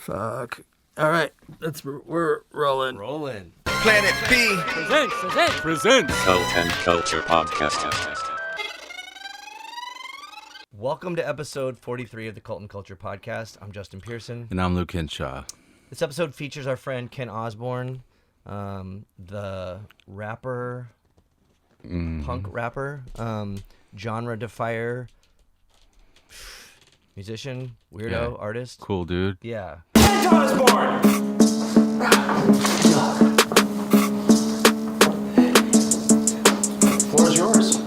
Fuck. All right, we're rolling. Rolling. Planet B Presents. Cult and Culture Podcast. Welcome to episode 43 of the Cult and Culture Podcast. I'm Justin Pearson. And I'm Luke Henshaw. This episode features our friend Ken Osborne, the rapper, punk rapper, genre defier, musician, weirdo, artist. Cool dude. Yeah. Osborne. Floor is yours.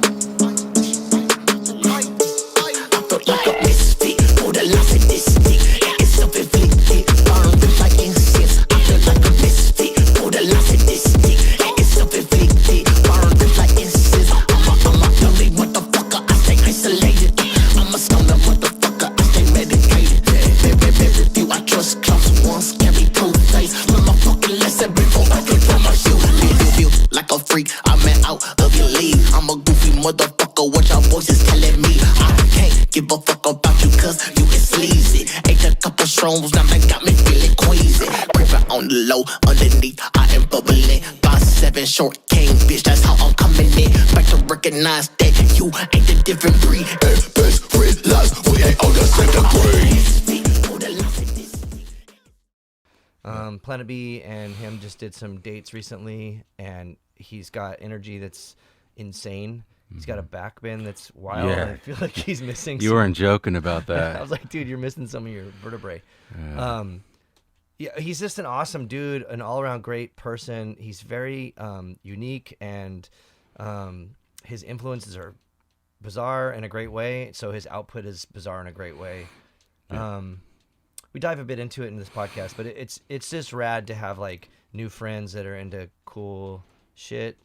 Motherfucker, what your voices telling me? I can't give a fuck about you, cause you is sleazy. Ate a couple shrooms, now that got me feeling queasy. Creeping on the low, underneath, I am bubbling. 5'7" short king, bitch, that's how I'm coming in. Back to recognize that you ain't the different breed. And best realize we ain't on the same degree. Planet B and him just did some dates recently, and he's got energy that's insane. He's got a back bend that's wild. Yeah. And I feel like he's missing. You weren't joking about that. I was like, dude, you're missing some of your vertebrae. Yeah. He's just an awesome dude, an all-around great person. He's very unique, and his influences are bizarre in a great way. So his output is bizarre in a great way. Yeah. We dive a bit into it in this podcast, but it's just rad to have like new friends that are into cool shit.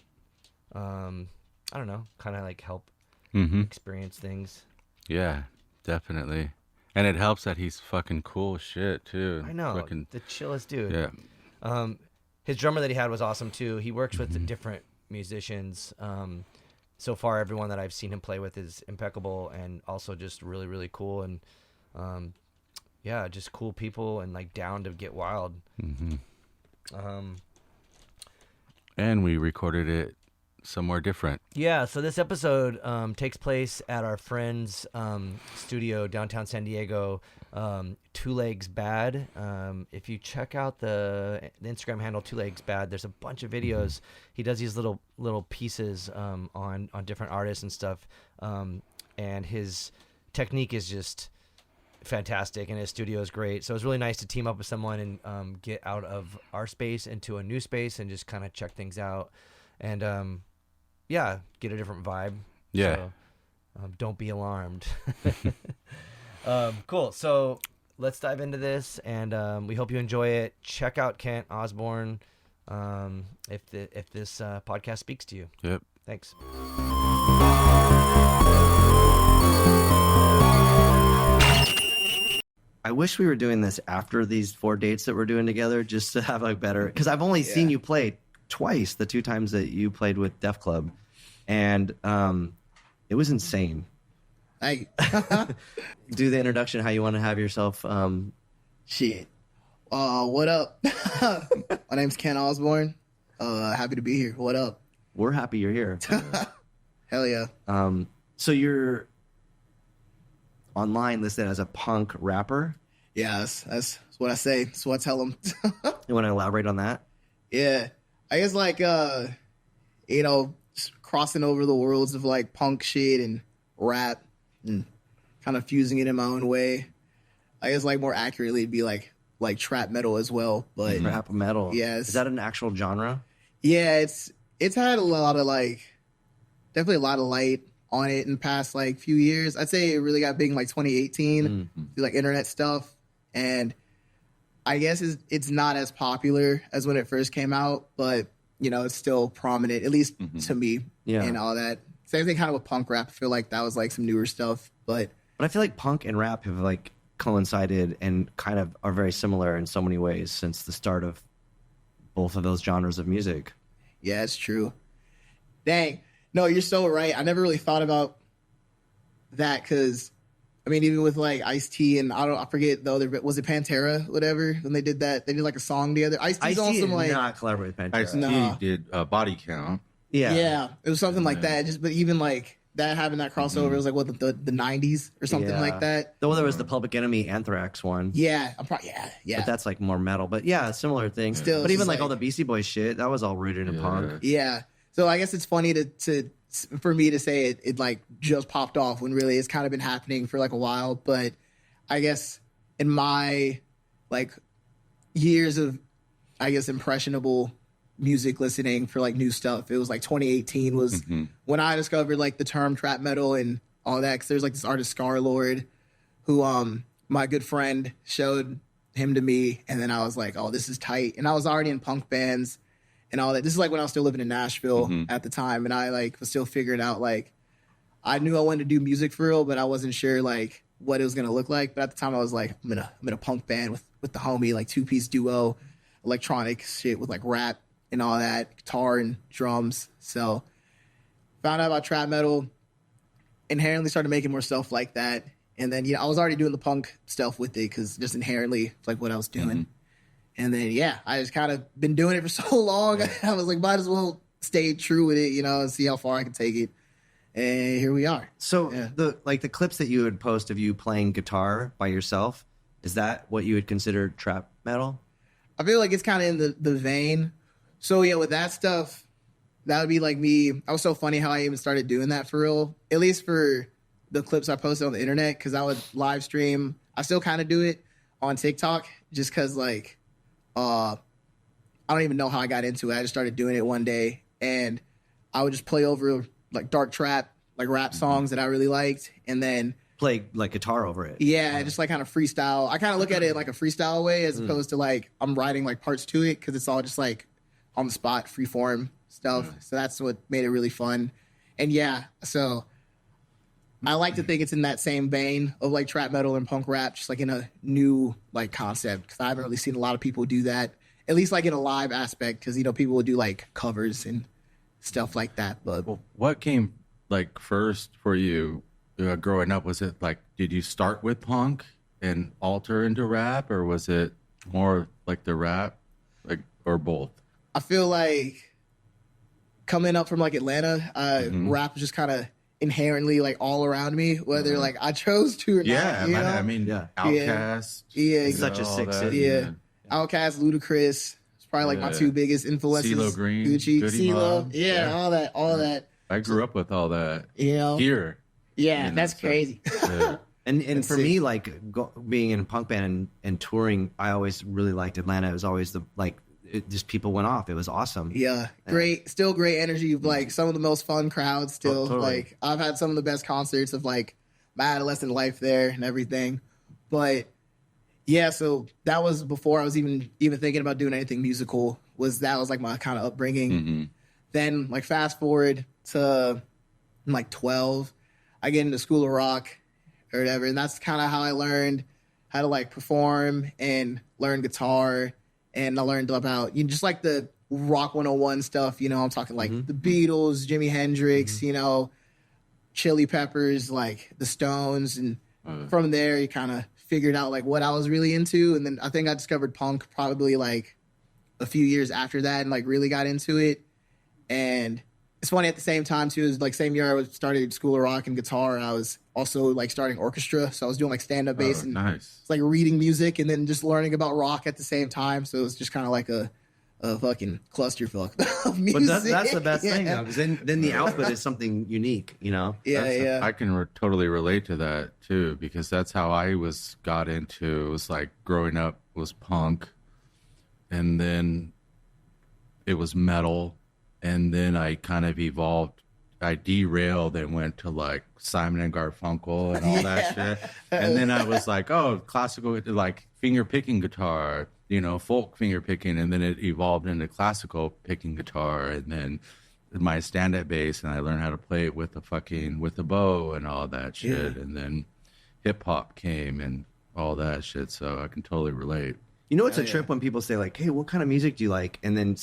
I don't know, kind of like help experience things. Yeah, definitely. And it helps that he's fucking cool as shit, too. I know, fucking, the chillest dude. Yeah. His drummer that he had was awesome, too. He works with different musicians. So far, everyone that I've seen him play with is impeccable and also just really, really cool. And, yeah, just cool people and, like, down to get wild. And we recorded it somewhere different. Yeah, so this episode takes place at our friend's studio downtown San Diego, Two Legs Bad. If you check out the Instagram handle Two Legs Bad, there's a bunch of videos. He does these little pieces on different artists and stuff, and his technique is just fantastic, and his studio is great. So it's really nice to team up with someone and get out of our space into a new space and just kind of check things out. And yeah, get a different vibe. Yeah. So, don't be alarmed. Cool. So let's dive into this, and we hope you enjoy it. Check out Kent Osborne if this podcast speaks to you. Yep. Thanks. I wish we were doing this after these 4 dates that we're doing together, just to have like better, because I've only seen you play twice, the 2 times that you played with Def Club, and it was insane. I Do the introduction how you want to have yourself. shit. What up? My name's Ken Osborne. Happy to be here. What up? We're happy you're here. Hell yeah. So you're online listed as a punk rapper. Yeah, that's what I say. That's what I tell them. You want to elaborate on that? Yeah. I guess like, just crossing over the worlds of like punk shit and rap and kind of fusing it in my own way. I guess like more accurately it'd be like trap metal as well. But Rap metal. Yes. Is that an actual genre? yeah, it's had a lot of like, definitely a lot of light on it in the past like few years. I'd say it really got big in like 2018 through like internet stuff. And I guess it's not as popular as when it first came out, but it's still prominent, at least to me, and all that. Same thing kind of with punk rap. I feel like that was like some newer stuff, but I feel like punk and rap have like coincided and kind of are very similar in so many ways since the start of both of those genres of music. Yeah, it's true. Dang. No, you're so right. I never really thought about that because I mean, even with like Ice-T and I forget the other, was it Pantera, whatever, when they did that, they did like a song together. Ice-T's Ice-T awesome, did like, not collaborate with Pantera. Ice-T No. did Body Count. yeah, it was something like that. Just, but even like that, having that crossover, it was like what the 90s or something Yeah. like that. Though there was the Public Enemy Anthrax one. Yeah, yeah. But that's like more metal. But yeah, similar thing. Still, but it's even just like all the like- Beastie Boys shit, that was all rooted in punk. Yeah. So I guess it's funny for me to say it like just popped off when really it's kind of been happening for like a while. But I guess in my like years of, I guess, impressionable music listening for like new stuff, it was like 2018 was when I discovered like the term trap metal and all that. Cause there's like this artist Scarlord who my good friend showed him to me, and then I was like, oh, this is tight. And I was already in punk bands and all that. This is like when I was still living in Nashville at the time, and I like was still figuring out like I knew I wanted to do music for real, but I wasn't sure like what it was gonna look like. But at the time I was like, I'm in a punk band with the homie, like 2-piece duo, electronic shit with like rap and all that, guitar and drums. So found out about trap metal, inherently started making more stuff like that. And then, I was already doing the punk stuff with it because just inherently it's like what I was doing. And then, I just kind of been doing it for so long. I was like, might as well stay true with it, and see how far I can take it. And here we are. So the clips that you would post of you playing guitar by yourself, is that what you would consider trap metal? I feel like it's kind of in the vein. So with that stuff, that would be like me. I was so funny how I even started doing that for real, at least for the clips I posted on the internet, because I would live stream. I still kind of do it on TikTok just because like I don't even know how I got into it. I just started doing it one day, and I would just play over like dark trap, like rap songs that I really liked, and then Play like guitar over it. just like kind of freestyle. I kind of look at it like a freestyle way as opposed to like I'm writing like parts to it, because it's all just like on the spot, free form stuff. So that's what made it really fun. And so I like to think it's in that same vein of like trap metal and punk rap, just like in a new like concept, because I haven't really seen a lot of people do that, at least like in a live aspect, because people will do like covers and stuff like that. But What came like first for you growing up? Was it like, did you start with punk and alter into rap, or was it more like the rap, like, or both? I feel like coming up from like Atlanta, rap was just kind of inherently like all around me, whether like I chose to or not. I mean, Outkast. Yeah, Such a all sick that, city. Yeah. Outkast, Ludacris. It's probably like my two biggest influences. CeeLo Green, Gucci, Goody CeeLo. Mob. Yeah, all that. I grew up with all that here. Yeah, that's crazy. Yeah. And for sick. me, like being in a punk band and touring, I always really liked Atlanta. It was always just people went off. It was awesome. Yeah, still great energy. Like some of the most fun crowds still. Totally. Like I've had some of the best concerts of like my adolescent life there and everything. But so that was before I was even thinking about doing anything musical. That was like my kind of upbringing. Then like fast forward to like 12, I get into School of Rock or whatever, and that's kind of how I learned how to like perform and learn guitar. And I learned about just like the Rock 101 stuff. I'm talking like the Beatles, Jimi Hendrix, Chili Peppers, like the Stones, and from there you kind of figured out like what I was really into. And then I think I discovered punk probably like a few years after that, and like really got into it. And it's funny, at the same time too, is like same year I started School of Rock and guitar, I was also like starting orchestra. So I was doing like stand-up bass and nice. it's like reading music and then just learning about rock at the same time. So it was just kind of like a fucking clusterfuck of music. But that's the best thing, though, because then the output is something unique, I can totally relate to that too, because that's how I got into. It was like growing up was punk, and then it was metal, and then I kind of evolved. I derailed and went to like Simon and Garfunkel and all that shit. And then I was like, oh, classical, like finger picking guitar, folk finger picking. And then it evolved into classical picking guitar. And then my stand-up bass, and I learned how to play it with the bow and all that shit. And then hip hop came and all that shit. So I can totally relate. It's a trip when people say like, hey, what kind of music do you like? And then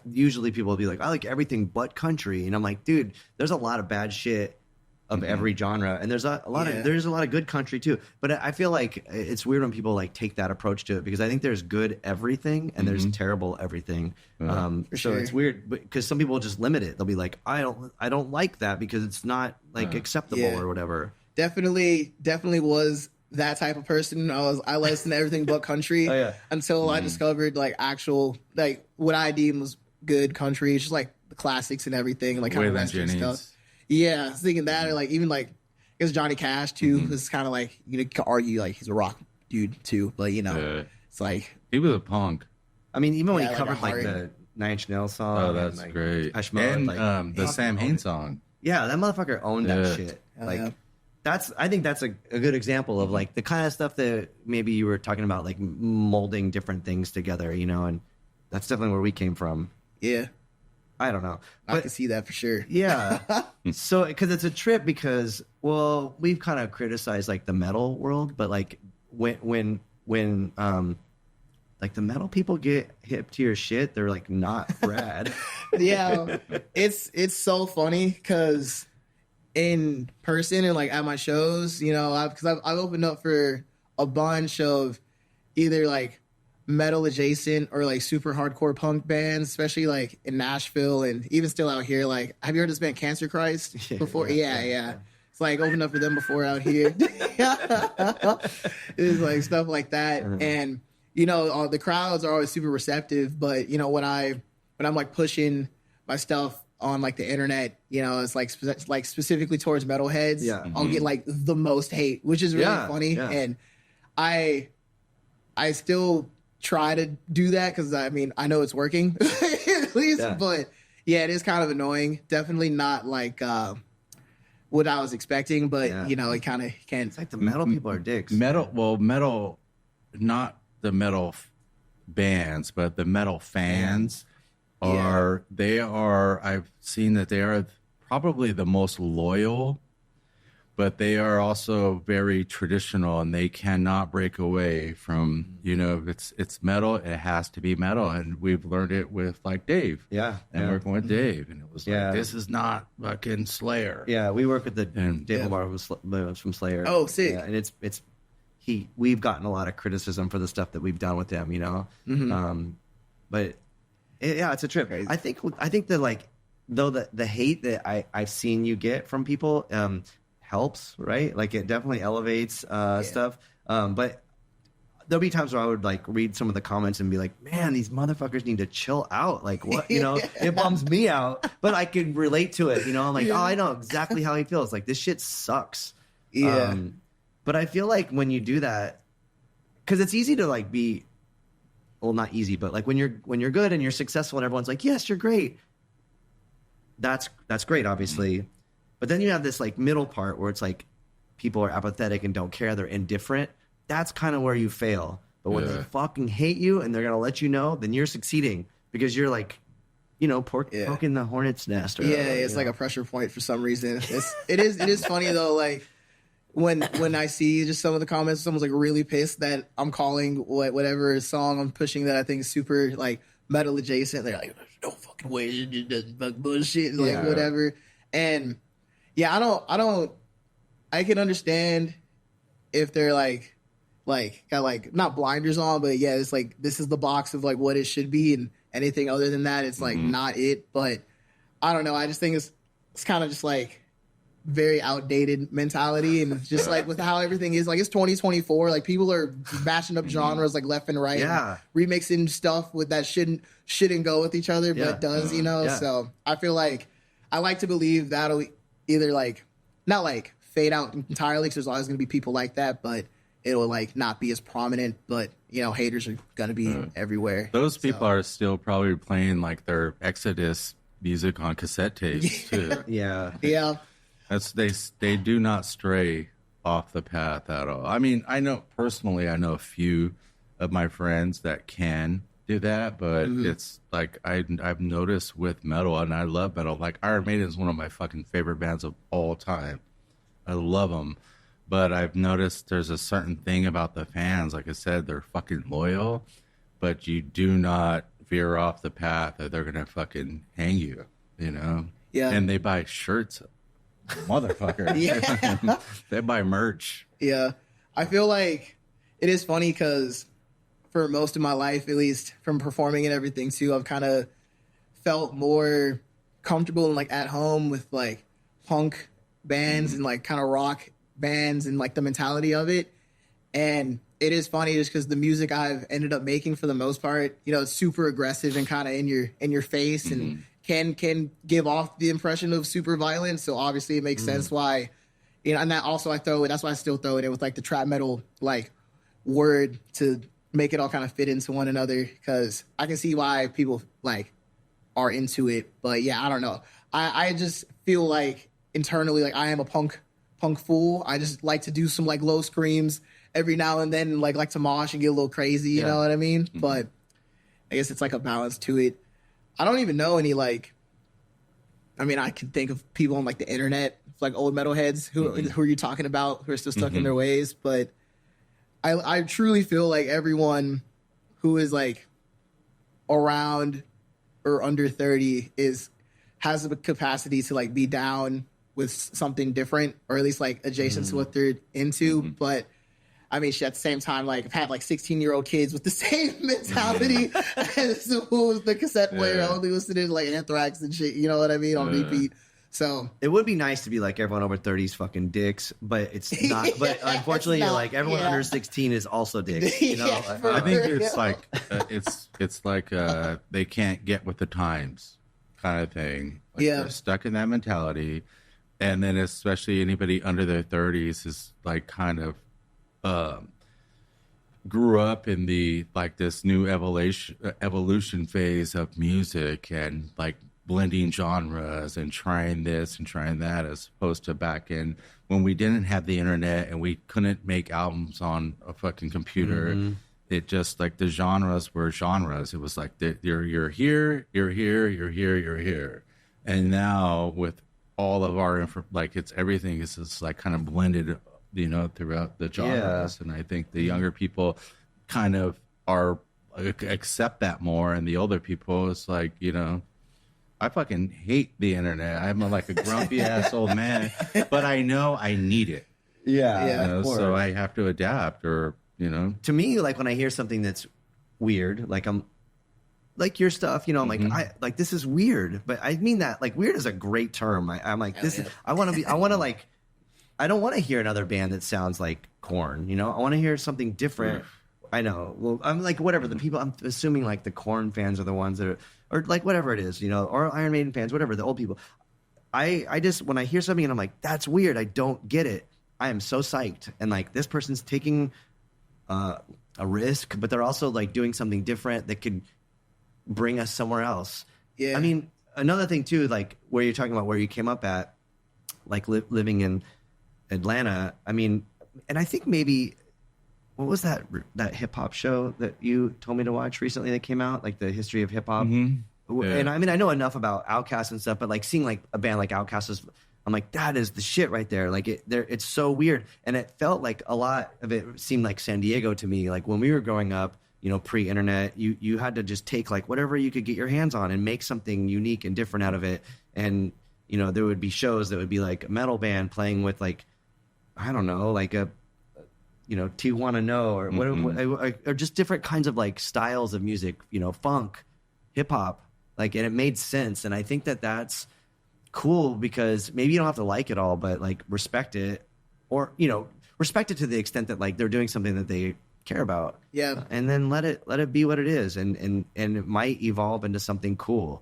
usually people will be like, I like everything but country. And I'm like, dude, there's a lot of bad shit of every genre, and there's a lot of good country too. But I feel like it's weird when people like take that approach to it, because I think there's good everything and there's terrible everything. So it's weird because some people just limit it. They'll be like, I don't like that because it's not like acceptable or whatever. Definitely was that type of person. I listened to everything but country until I discovered like actual like what I deem was good country. It's just like the classics and everything, like kind of western stuff. Yeah, I was thinking that, or like even like I guess Johnny Cash too. Is kind of like, you can argue like he's a rock dude too, but it's like he was a punk. I mean, even when he covered like the Nine Inch Nails song. Oh, that's like, great. And like, the Sam Hain song. Yeah, that motherfucker owned that shit. Like I think that's a good example of like the kind of stuff that maybe you were talking about, like molding different things together, and that's definitely where we came from. Yeah. I don't know. I can see that for sure. Yeah. So, because it's a trip, because, well, we've kind of criticized like the metal world, but like when like the metal people get hip to your shit, they're like not rad. Yeah. It's so funny because in person and like at my shows, because I've opened up for a bunch of either like metal adjacent or like super hardcore punk bands, especially like in Nashville and even still out here. Like, have you heard this band Cancer Christ before? Yeah. It's like opened up for them before out here. It's like stuff like that. And the crowds are always super receptive, but when I'm like pushing my stuff on like the internet, it's like specifically towards metalheads, I'll get like the most hate, which is really funny. And I still try to do that because I mean I know it's working at least, but it is kind of annoying. Definitely not like what I was expecting, but it kind of can. It's like the metal people are dicks. Metal, not the metal bands, but the metal fans they are. I've seen that they are probably the most loyal. But they are also very traditional, and they cannot break away from, if it's metal, it has to be metal. And we've learned it with like Dave. Yeah. And working with Dave. And it was like, this is not fucking Slayer. Yeah, we work with Dave Lombardo was from Slayer. Oh, sick. Yeah, and we've gotten a lot of criticism for the stuff that we've done with them, but it's a trip. Crazy. I think that like, though the hate that I've seen you get from people, helps, right? Like it definitely elevates stuff. But there'll be times where I would like read some of the comments and be like, man, these motherfuckers need to chill out. Like what, it bums me out, but I could relate to it. I'm like, oh, I know exactly how he feels. Like this shit sucks. Yeah. But I feel like when you do that, because it's easy to like be, well, not easy, but like when you're good and you're successful and everyone's like, yes, you're great. That's great, obviously. But then you have this like middle part where it's like people are apathetic and don't care, they're indifferent. That's kind of where you fail. But when they fucking hate you and they're gonna let you know, then you're succeeding because you're like, poking the hornet's nest. It's like a pressure point for some reason. It is funny though. Like when I see just some of the comments, someone's like really pissed that I'm calling whatever song I'm pushing that I think is super like metal adjacent. They're like, no fucking way, it's just bullshit, like whatever. And I can understand if they're like got like not blinders on, but it's like this is the box of like what it should be, and anything other than that, it's like not it. But I don't know. I just think it's kind of just like very outdated mentality, and just like with how everything is, like it's 2024. Like people are mashing up genres like left and right, and remixing stuff with that shouldn't go with each other, but it does, So I feel like I like to believe that'll either like not like fade out entirely, because there's always going to be people like that, but it'll like not be as prominent. But haters are going to be everywhere. Those people are still probably playing like their Exodus music on cassette tapes too. Yeah. That's they do not stray off the path at all. I mean, I know a few of my friends that can do that, but it's like I've noticed with metal, and I love metal. Like Iron Maiden is one of my fucking favorite bands of all time. I love them, but I've noticed there's a certain thing about the fans. Like I said, they're fucking loyal, but you do not veer off the path that they're gonna fucking hang you. Yeah. And they buy shirts motherfucker. Yeah. They buy merch. Yeah. I feel like it is funny because for most of my life, at least from performing and everything too, I've kind of felt more comfortable and like at home with like punk bands and like kind of rock bands and like the mentality of it. And it is funny just because the music I've ended up making for the most part, you know, it's super aggressive and kind of in your face and can give off the impression of super violent. So obviously it makes sense why, you know, and that also that's why I still throw it in with like the trap metal like word to make it all kind of fit into one another, because I can see why people like are into it. But yeah, I don't know. I just feel like internally like I am a punk fool. I just like to do some like low screams every now and then, like to mosh and get a little crazy, you know what I mean? But I guess it's like a balance to it. I don't even know any like, I mean, I can think of people on like the internet, like old metalheads who are you talking about, who are still stuck in their ways. But I truly feel like everyone who is like around or under 30 has the capacity to like be down with something different, or at least like adjacent to what they're into. But I mean, at the same time, like I've had like 16-year-old kids with the same mentality as who was the cassette player only listening to like Anthrax and shit, you know what I mean, on repeat. So it would be nice to be like everyone over 30's fucking dicks, but it's not. But unfortunately, you're like everyone under 16 is also dicks. You know, I think it's like it's like they can't get with the times kind of thing. Like they're stuck in that mentality, and then especially anybody under their 30s is like kind of grew up in the like this new evolution phase of music and like blending genres and trying this and trying that, as opposed to back in when we didn't have the internet and we couldn't make albums on a fucking computer. It just like the genres were genres. It was like you're here, you're here, you're here, you're here. And now with all of our like it's everything is just like kind of blended, you know, throughout the genres. And I think the younger people kind of are accept that more, and the older people it's like, you know, I fucking hate the internet. I'm like a grumpy ass old man, but I know I need it. Yeah. You know, so I have to adapt, or, you know. To me, like when I hear something that's weird, like I'm like your stuff, you know, I'm like, I like this is weird, but I mean that like weird is a great term. I'm like, this is, I want to like, I don't want to hear another band that sounds like Korn, you know, I want to hear something different. I know. Well, I'm like, whatever. The people, I'm assuming like the Korn fans are the ones that are, or like whatever it is, you know, or Iron Maiden fans, whatever, the old people. I just, when I hear something and I'm like, that's weird, I don't get it, I am so psyched. And like, this person's taking a risk, but they're also like doing something different that could bring us somewhere else. Yeah. I mean, another thing too, like where you're talking about where you came up at, like living in Atlanta. I mean, and I think maybe, what was that hip hop show that you told me to watch recently that came out, like the history of hip hop? And I mean, I know enough about Outkast and stuff, but like seeing like a band like Outkast is, I'm like, that is the shit right there. Like it's so weird, and it felt like a lot of it seemed like San Diego to me. Like when we were growing up, you know, pre-internet, you had to just take like whatever you could get your hands on and make something unique and different out of it. And you know, there would be shows that would be like a metal band playing with like, I don't know, like a, you know, Tijuana No, or or just different kinds of like styles of music, you know, funk, hip hop, like, and it made sense. And I think that that's cool because maybe you don't have to like it all, but like respect it, or, you know, respect it to the extent that like they're doing something that they care about. Yeah. And then let it be what it is. And it might evolve into something cool.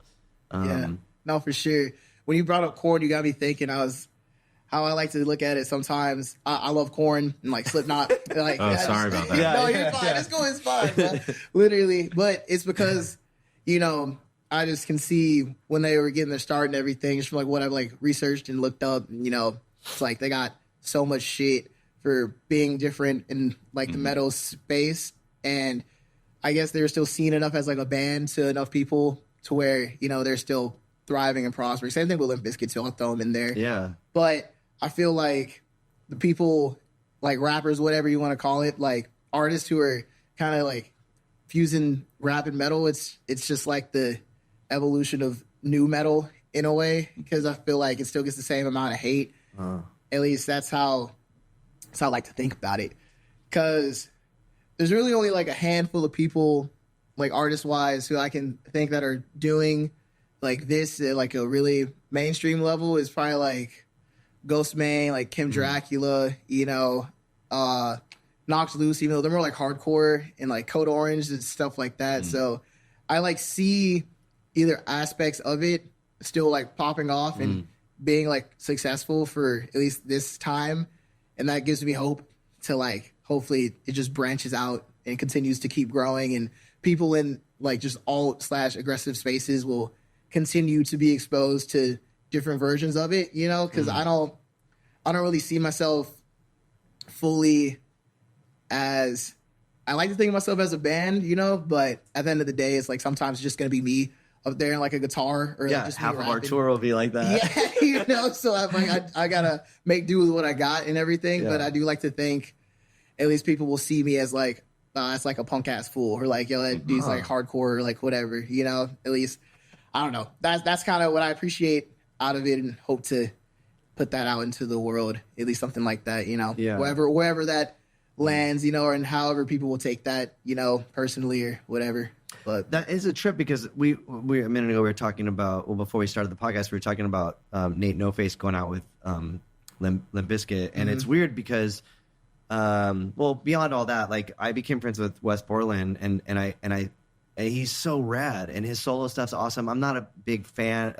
Yeah, no, for sure. When you brought up Korn, you got me thinking. How I like to look at it sometimes. I love Korn and like Slipknot. Like, sorry about that. No, you're fine. It's fine, bro. Literally. But it's because, you know, I just can see when they were getting their start and everything, just from like what I've like researched and looked up. And, you know, it's like they got so much shit for being different in like the metal space. And I guess they were still seen enough as like a band to enough people to where, you know, they're still thriving and prospering. Same thing with Limp Bizkit too. I'll throw them in there. Yeah. But I feel like the people, like rappers, whatever you want to call it, like artists who are kind of like fusing rap and metal, it's just like the evolution of new metal in a way, because I feel like it still gets the same amount of hate At least that's how I like to think about it. Because there's really only like a handful of people, like artist-wise, who I can think that are doing like this at like a really mainstream level. Is probably like Ghostman, like Kim Dracula, you know, Knox Loose, even though they're more like hardcore, and like Code Orange and stuff like that. So I like see either aspects of it still like popping off and being like successful for at least this time. And that gives me hope to like, hopefully it just branches out and continues to keep growing, and people in like just alt/aggressive spaces will continue to be exposed to different versions of it, you know, because I don't really see myself fully as, I like to think of myself as a band, you know, but at the end of the day, it's like sometimes it's just going to be me up there in like a guitar, or like just half me of our rapping. tour will be like that. Yeah, you know, so I'm like, I gotta make do with what I got and everything. Yeah. But I do like to think at least people will see me as like, that's like a punk ass fool, or like, yo, that dude's like hardcore, or like whatever, you know. At least I don't know. That's kind of what I appreciate out of it, and hope to put that out into the world. At least something like that, you know. Yeah. Wherever that lands, you know, and however people will take that, you know, personally or whatever. But That is a trip, because we a minute ago we were talking about, well, before we started the podcast, we were talking about Nate No Face going out with Limp Bizkit, and it's weird because well, beyond all that, like I became friends with Wes Borland, and he's so rad, and his solo stuff's awesome. I'm not a big fan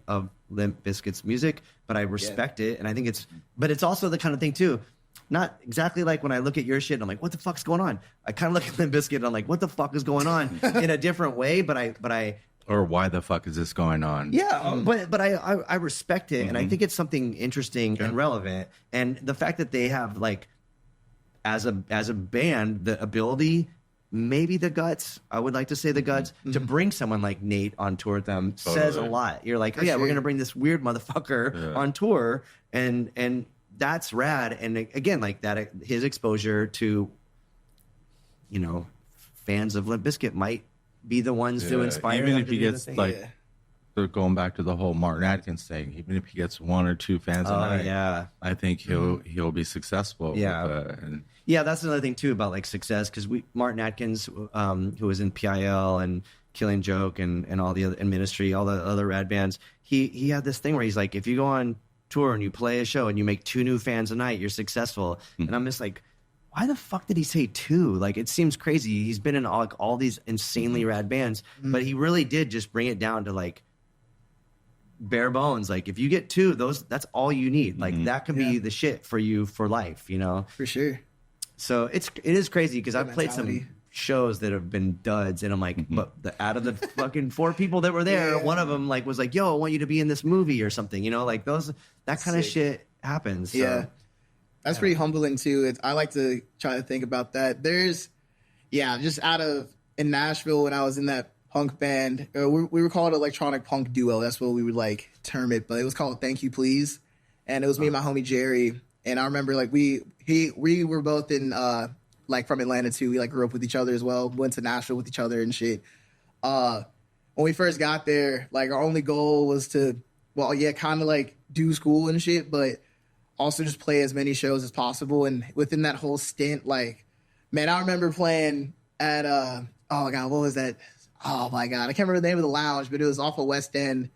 of Limp Bizkit's music, but I respect it, and I think but it's also the kind of thing too. Not exactly like when I look at your shit and I'm like, what the fuck's going on? I kind of look at Limp Bizkit and I'm like, what the fuck is going on? In a different way, but I Or why the fuck is this going on? yeah, but I respect it, and I think it's something interesting and relevant. And the fact that they have like, as a band, the ability, maybe the guts, I would like to say the guts, to bring someone like Nate on tour with them says a lot. You're like, oh yeah, we're gonna bring this weird motherfucker on tour, and that's rad. And again, like that, his exposure to, you know, fans of Limp Bizkit might be the ones to inspire even them if to he do gets the thing. like, so going back to the whole Martin Atkins thing, even if he gets one or two fans a night, I think he'll be successful. Yeah. with, Yeah, that's another thing too about like success, because Martin Atkins, who was in PIL and Killing Joke and all the other, and Ministry, all the other rad bands, he had this thing where he's like, if you go on tour and you play a show and you make 2 new fans a night, you're successful. And I'm just like, why the fuck did he say 2? Like, it seems crazy. He's been in all these insanely rad bands, but he really did just bring it down to like bare bones. Like, if you get 2, that's all you need. Like, that could be the shit for you for life, you know? for sure. So it is crazy, because I've played mentality. some shows that have been duds, and I'm like, but out of the fucking 4 people that were there, one of them like was like, yo, I want you to be in this movie or something, you know, like that kind of shit happens. So. Yeah. That's pretty humbling too. I like to try to think about that. There's, just in Nashville when I was in that punk band, we were called electronic punk duo. That's what we would like term it, but it was called Thank You Please. And it was me and my homie Jerry. And I remember like we were both in like from Atlanta too. We like grew up with each other as well. Went to Nashville with each other and shit. When we first got there, like our only goal was to, kind of like do school and shit, but also just play as many shows as possible. And within that whole stint, like, man, I remember playing at oh god, what was that? Oh my god, I can't remember the name of the lounge, but it was off of West End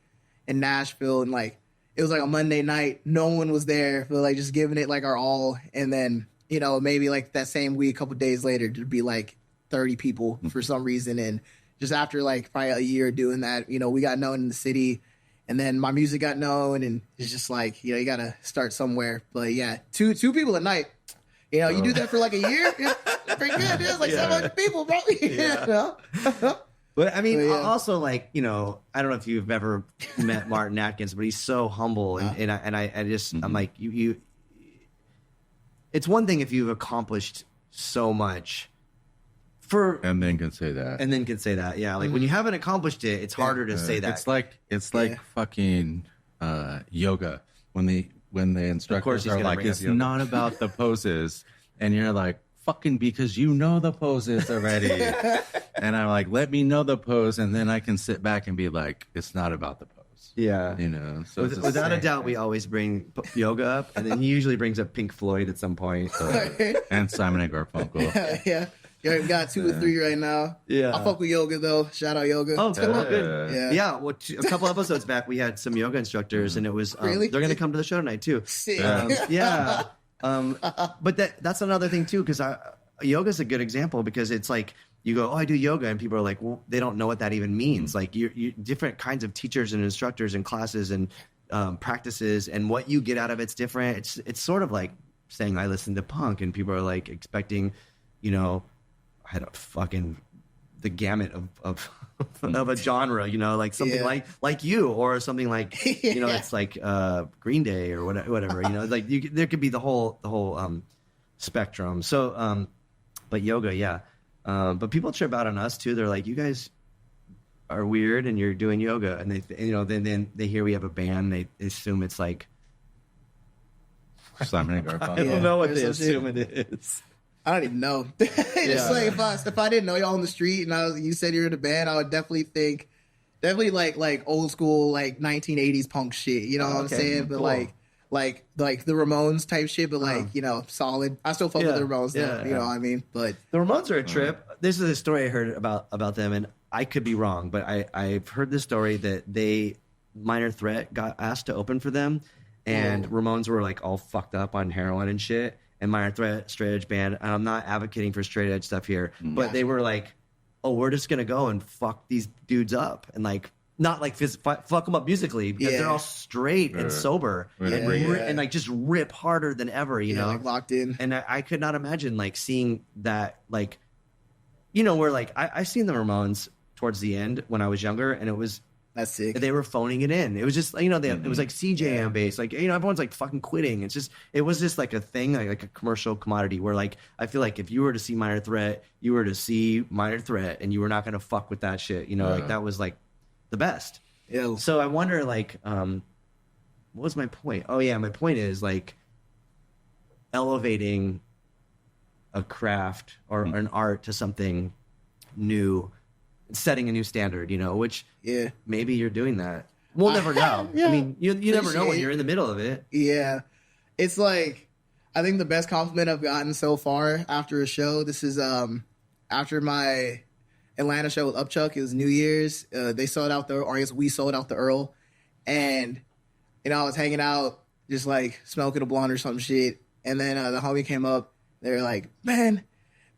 in Nashville, and like it was like a Monday night. No one was there, but like just giving it like our all. And then, you know, maybe like that same week, a couple days later, there'd be like 30 people for some reason. And just after like probably a year doing that, you know, we got known in the city, and then my music got known, and it's just like, you know, you got to start somewhere. But yeah, two people a night, you know, you do that for like a year, it's pretty good. It's like 700 people, bro. You know? But I mean, also like, you know, I don't know if you've ever met Martin Atkins, but he's so humble, and I just I'm like you. It's one thing if you've accomplished so much, and then can say that, yeah. Like when you haven't accomplished it, it's harder to say that. It's like fucking yoga when the instructors are like, it's not about the poses, and you're like, fucking because you know the poses already. And I'm like, let me know the pose, and then I can sit back and be like, it's not about the pose. vibes. Yeah. You know, so it's the Without a same doubt, we thing. always bring yoga up, and then he usually brings up Pink Floyd at some point. And Simon and Garfunkel. Yeah. You already got 2 or 3 right now. Yeah. I fuck with yoga though. Shout out yoga. Oh, good. Yeah. Yeah, well, a couple episodes back, we had some yoga instructors, and it was Really? they're going to come to the show tonight too. Sick. Yeah, but that's another thing too, because yoga's a good example, because it's like you go, oh, I do yoga, and people are like, well, they don't know what that even means. Like you different kinds of teachers and instructors and classes and practices, and what you get out of it's different. It's sort of like saying I listen to punk, and people are like expecting, you know, I don't fucking the gamut of a genre, you know, like something like you, or something like, you know, it's like Green Day or whatever, you know, like there could be the whole spectrum. So, but yoga, yeah. But people trip out on us too. They're like, you guys are weird and you're doing yoga, and they, you know, then they hear we have a band, they assume it's like, Simon and Garfunkel. I don't know what they There's some assume it is. I don't even know. It's like if I didn't know y'all on the street and you said you're in a band, I would definitely think like old school like 1980s punk shit. You know what I'm saying? But cool. like the Ramones type shit, but like you know, solid. I still fuck with the Ramones. Though, you know what I mean? But the Ramones are a trip. This is a story I heard about them, and I could be wrong, but I've heard this story that Minor Threat got asked to open for them, and Ramones were like all fucked up on heroin and shit. And Minor Threat, straight edge band. And I'm not advocating for straight edge stuff here, but they were like, "Oh, we're just gonna go and fuck these dudes up," and like not like fuck them up musically, because they're all straight and sober, and like just rip harder than ever, you know, like locked in. And I could not imagine like seeing that, like, you know, where like I seen the Ramones towards the end when I was younger, and it was. That's sick. They were phoning it in. It was just, you know, it was like CJM based. Like, you know, everyone's like fucking quitting. It was just like a thing, like a commercial commodity where like, I feel like if you were to see Minor Threat, you were to see Minor Threat, and you were not going to fuck with that shit. You know, like that was like the best. Yeah. So I wonder like, what was my point? Oh yeah. My point is like elevating a craft or an art to something new, setting a new standard, you know, which maybe you're doing that. We'll never know. I mean, you never know when you're in the middle of it. Yeah. It's like, I think the best compliment I've gotten so far after a show, this is after my Atlanta show with Upchuck, it was New Year's. They sold out or I guess we sold out the Earl. And, you know, I was hanging out, just like smoking a blunt or some shit. And then the homie came up. They were like, man,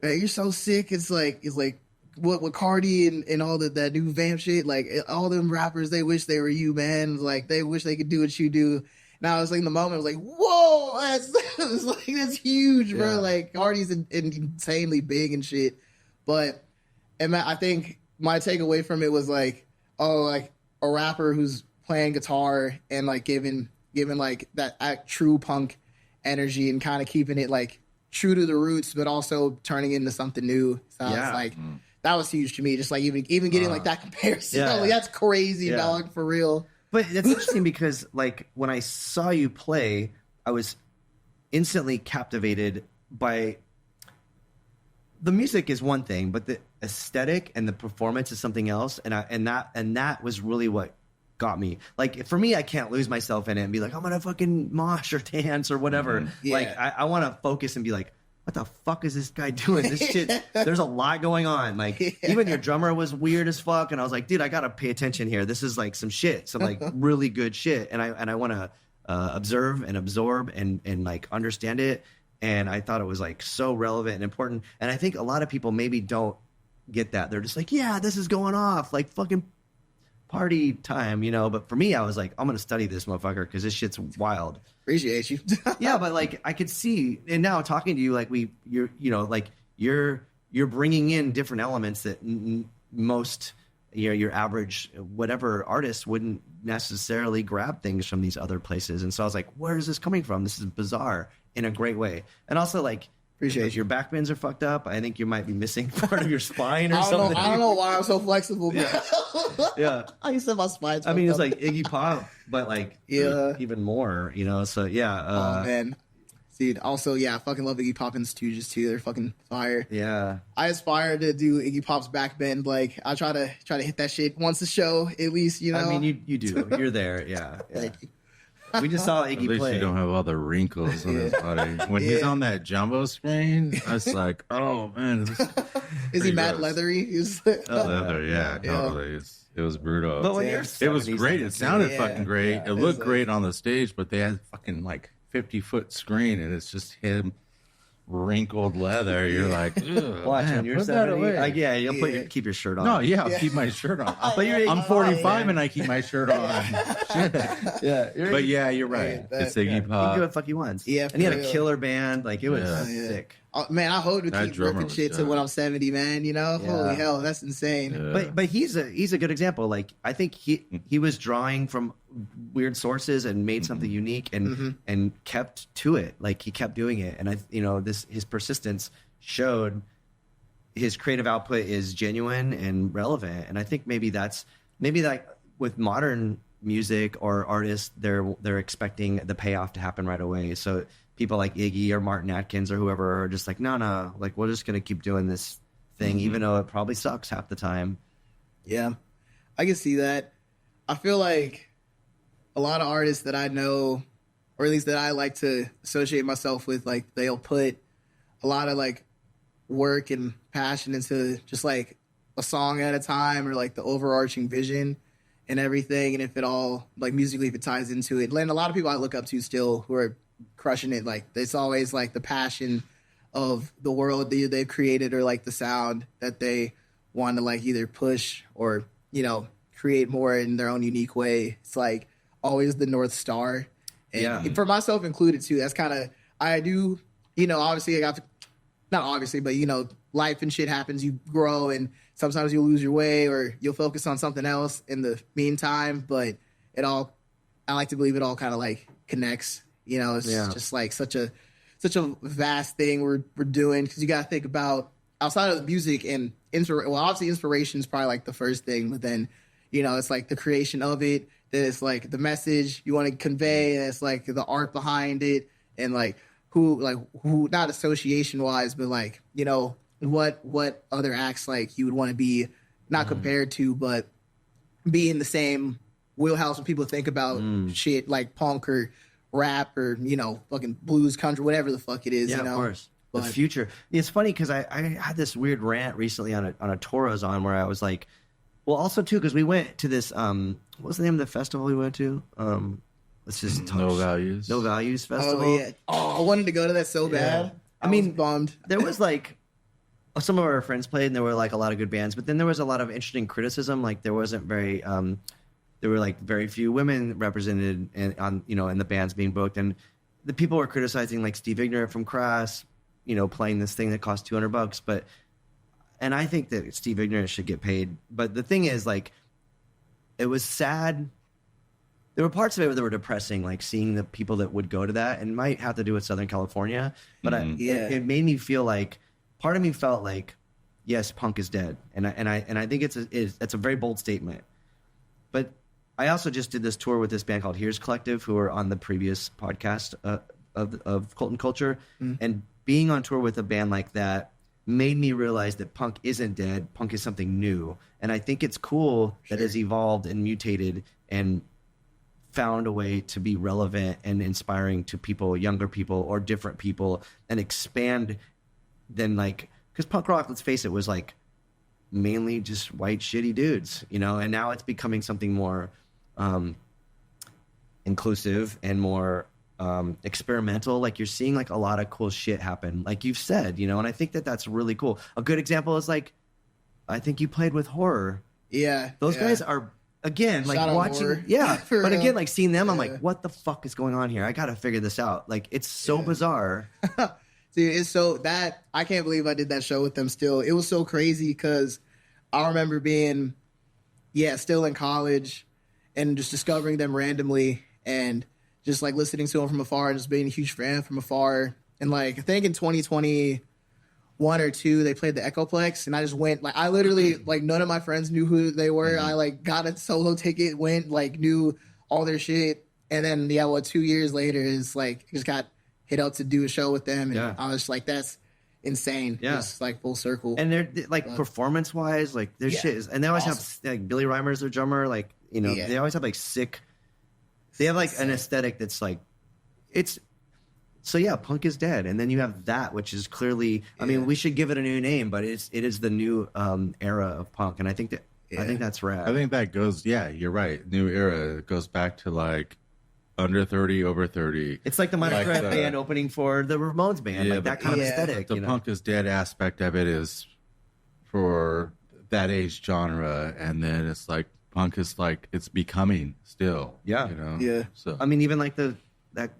you're so sick. It's like, what Cardi and all that new vamp shit, like all them rappers, they wish they were you, man. Like they wish they could do what you do. And I was like, in the moment, I was like, whoa, that's huge, bro. Like Cardi's insanely big and shit. But I think my takeaway from it was like, oh, like a rapper who's playing guitar and like giving like that true punk energy and kind of keeping it like true to the roots, but also turning into something new. So it's like. That was huge to me. Just like even getting like that comparison. Like, that's crazy, dog, for real. But that's interesting because like when I saw you play, I was instantly captivated by the music is one thing, but the aesthetic and the performance is something else. And that was really what got me. Like for me, I can't lose myself in it and be like, I'm gonna fucking mosh or dance or whatever. Like I want to focus and be like, what the fuck is this guy doing? This shit, there's a lot going on. Like, even your drummer was weird as fuck. And I was like, dude, I got to pay attention here. This is like some shit, some like really good shit. And I want to observe and absorb and like understand it. And I thought it was like so relevant and important. And I think a lot of people maybe don't get that. They're just like, yeah, this is going off. Like fucking party time, you know. But for me, I was like, I'm going to study this motherfucker because this shit's wild. Appreciate you. Yeah, but like I could see, and now talking to you, like you're bringing in different elements that most, you know, your average whatever artist wouldn't necessarily grab things from these other places. And so I was like, where is this coming from? This is bizarre in a great way. And also like, appreciate your back bends are fucked up. I think you might be missing part of your spine or something. I don't know why I'm so flexible. Yeah. I said my spine's I mean, it's fucked like Iggy Pop, but like even more, you know. So yeah. Oh man, Dude, also, yeah, I fucking love Iggy Pop and Stooges too. They're fucking fire. Yeah. I aspire to do Iggy Pop's back bend. Like, I try to hit that shit once a show, at least, you know? I mean, you do. You're there, yeah. Thank you. We just saw At Iggy least play. you don't have all the wrinkles on his body. When he's on that jumbo screen, I was like, oh man, Is he mad gross. leathery? He's leather. Yeah, totally. It was brutal. But when you're It was 70s, great. It sounded yeah, fucking great. yeah, It looked it's great on the stage, but they had fucking like 50-foot screen, and it's just him wrinkled leather. You're like, ugh, Watch man, when you're put that 70. away. Yeah, you'll keep your shirt on. No, yeah, I'll keep my shirt on. But I'm 45 and I keep my shirt on. yeah. But yeah, you're right. It's Iggy He can do Pop. what the fuck he wants. Yeah, and he had for a real. killer band. Like, it was Yeah. sick. Man, I hope to That keep drummer ripping was shit to dope. when I'm 70, man. You know, Yeah. holy hell, that's insane. Yeah. But he's a good example. Like, I think he was drawing from weird sources and made something unique and kept to it. Like, he kept doing it, and his persistence showed his creative output is genuine and relevant. And I think maybe like with modern music or artists, they're expecting the payoff to happen right away. So people like Iggy or Martin Atkins or whoever are just like, no, like, we're just gonna keep doing this thing, even though it probably sucks half the time. Yeah, I can see that. I feel like a lot of artists that I know, or at least that I like to associate myself with, like, they'll put a lot of like work and passion into just like a song at a time, or like the overarching vision and everything. And if it all, like, musically, if it ties into it, and a lot of people I look up to still who are crushing it, like, it's always like the passion of the world that they've created, or like the sound that they want to like either push or, you know, create more in their own unique way. It's like always the North Star. And Yeah. for myself included too, that's kind of, I do, you know, obviously I got to, not obviously, but, you know, life and shit happens, you grow, and sometimes you'll lose your way or you'll focus on something else in the meantime, but I like to believe it all kind of like connects, you know. It's just like such a vast thing we're doing, because you got to think about outside of the music and obviously inspiration is probably like the first thing, but then, you know, it's like the creation of it, then it's like the message you want to convey, and it's like the art behind it, and like who not association wise, but like, you know, what other acts like you would want to be not compared to, but be in the same wheelhouse when people think about shit like punk or rap or, you know, fucking blues, country, whatever the fuck it is. Yeah, you know? of course. But The future. It's funny because I had this weird rant recently on a tour I was on, where I was like, well, also too, because we went to this what was the name of the festival we went to? Let's just touch. No Values. No Values Festival. Oh yeah. Oh, I wanted to go to that so bad. I mean, was bummed. There was like some of our friends played, and there were like a lot of good bands, but then there was a lot of interesting criticism. Like, there wasn't very there were like very few women represented in the bands being booked, and the people were criticizing like Steve Ignorant from Crass, you know, playing this thing that cost $200. And I think that Steve Ignorant should get paid. But the thing is, like, it was sad. There were parts of it that were depressing, like seeing the people that would go to that, and it might have to do with Southern California. But it made me feel like, part of me felt like, yes, punk is dead, and I think it's a very bold statement. But I also just did this tour with this band called Here's Collective, who were on the previous podcast of Cult and Culture, and being on tour with a band like that made me realize that punk isn't dead. Punk is something new, and I think it's cool that it's evolved and mutated and found a way to be relevant and inspiring to people, younger people or different people, and expand than like, because punk rock, let's face it, was like mainly just white shitty dudes, you know, and now it's becoming something more inclusive and more experimental. Like, you're seeing like a lot of cool shit happen, like you've said, you know, and I think that that's really cool. A good example is like, I think you played with Horror. Yeah. Those guys are, again, like, Shout out watching, Horror. yeah. For But real. again, like, seeing them, I'm Yeah. like, what the fuck is going on here? I got to figure this out. Like, it's so bizarre. Dude, it's so that I can't believe I did that show with them still. It was so crazy because I remember being, still in college and just discovering them randomly and just like listening to them from afar and just being a huge fan from afar. And like, I think in 2021 or 2, they played the Echoplex, and I just went, like, I literally, like, none of my friends knew who they were. I like got a solo ticket, went, like, knew all their shit. And then, 2 years later is like, just got hit up to do a show with them, and Yeah. I was like, that's insane. Yeah. Just like full circle. And they're like performance wise, like their shit is, and they always have like Billy Reimer's their drummer, like they always have like sick. They have like an aesthetic that's like, it's. So yeah, punk is dead, and then you have that, which is clearly. I mean, we should give it a new name, but it is the new era of punk, and I think that's rad. I think that goes. Yeah, you're right. New era. It goes back to like under 30, over 30. It's like the Minor Threat band opening for the Ramones band, like that kind of aesthetic. The punk is dead aspect of it is for that age genre, and then it's like punk is like it's becoming still. Yeah. Yeah. So I mean, even like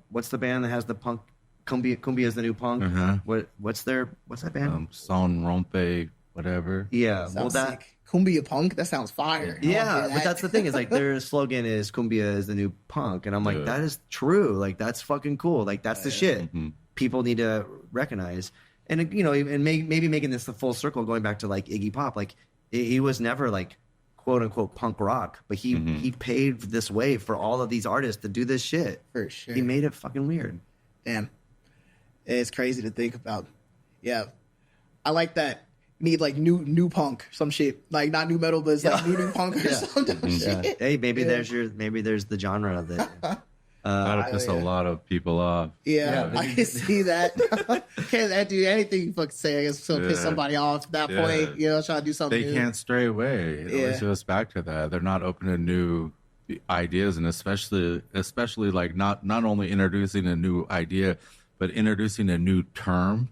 what's the band that has the punk? Cumbia is the new punk. What's that band? Son Rompe, whatever. Yeah, Sounds sick. Cumbia punk. That sounds fire. Yeah, but that's the thing is like their slogan is "Cumbia is the new punk," and I'm like, that is true. Like that's fucking cool. Like that's the shit. People need to recognize, and and maybe making this the full circle, going back to like Iggy Pop. Like he was never like quote unquote punk rock, but he paved this way for all of these artists to do this shit. For sure. He made it fucking weird. Damn. It's crazy to think about. Yeah. I like that. Need like new punk, some shit. Like not new metal, but it's like new punk or something. Shit. Hey, maybe there's the genre of it. That'll piss a lot of people off. Yeah, I can see that. Can't do anything you fucking say. I guess so piss somebody off at that point. Try to do something. They can't stray away. It always goes back to that. They're not open to new ideas, and especially like not only introducing a new idea, but introducing a new term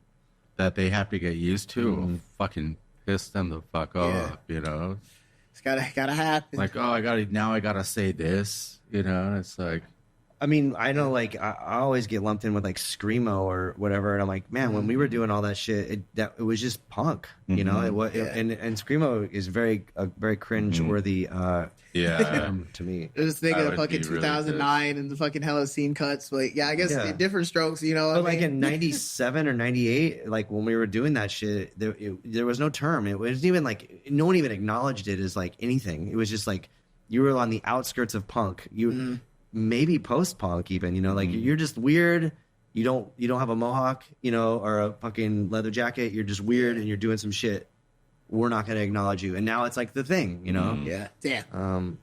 that they have to get used to. Will fucking piss them the fuck off. It's gotta happen. Like, oh, I gotta say this. It's like. I mean, I know, like, I always get lumped in with, like, Screamo or whatever, and I'm like, man, when we were doing all that shit, it was just punk, and Screamo is a very cringe-worthy to me. Just thinking of fucking 2009 and the fucking Hella Scene cuts, but I guess different strokes, But, like, in 97 or 98, like, when we were doing that shit, there was no term. It was even, like, no one even acknowledged it as, like, anything. It was just, like, you were on the outskirts of punk. Maybe post-punk even, like you're just weird. You don't have a mohawk, or a fucking leather jacket. You're just weird and you're doing some shit. We're not going to acknowledge you. And now it's like the thing, Yeah. Damn.